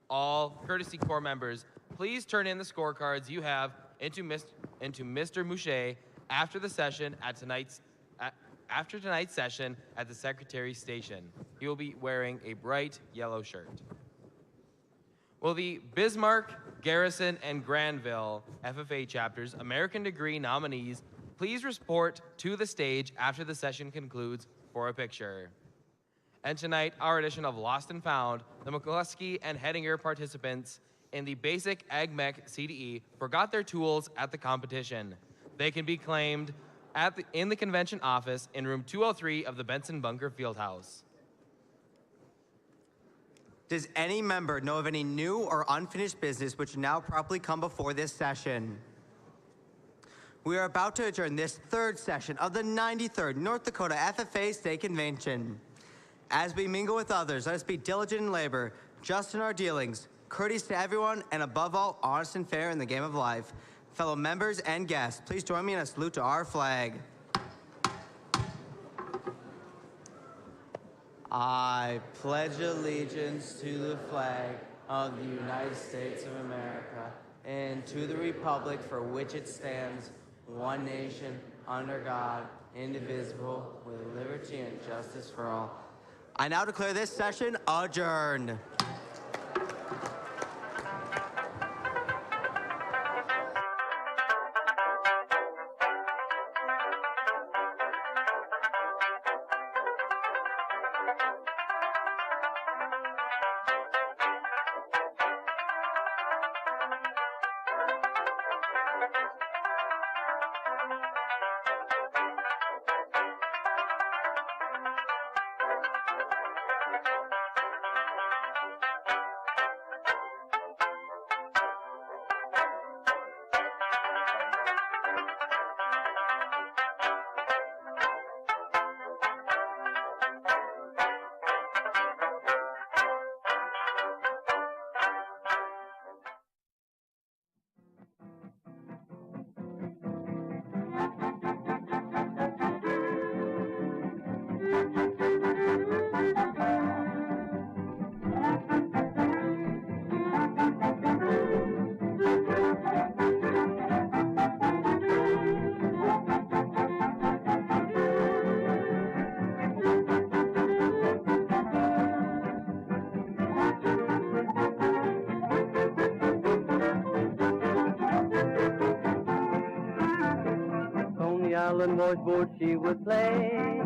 All Courtesy Corps members, please turn in the scorecards you have into Mr. Mouche after tonight's session at the Secretary's Station. He will be wearing a bright yellow shirt. Will the Bismarck, Garrison, and Granville FFA chapters American degree nominees please report to the stage after the session concludes for a picture? And tonight, our edition of Lost and Found, the McCluskey and Hettinger participants in the Basic AgMech CDE forgot their tools at the competition. They can be claimed in the convention office in room 203 of the Benson Bunker Fieldhouse. Does any member know of any new or unfinished business which now properly come before this session? We are about to adjourn this third session of the 93rd North Dakota FFA State Convention. As we mingle with others, let us be diligent in labor, just in our dealings, courteous to everyone, and above all, honest and fair in the game of life. Fellow members and guests, please join me in a salute to our flag. I pledge allegiance to the flag of the United States of America and to the republic for which it stands, one nation, under God, indivisible, with liberty and justice for all. I now declare this session adjourned. Alan Moore's board she would play.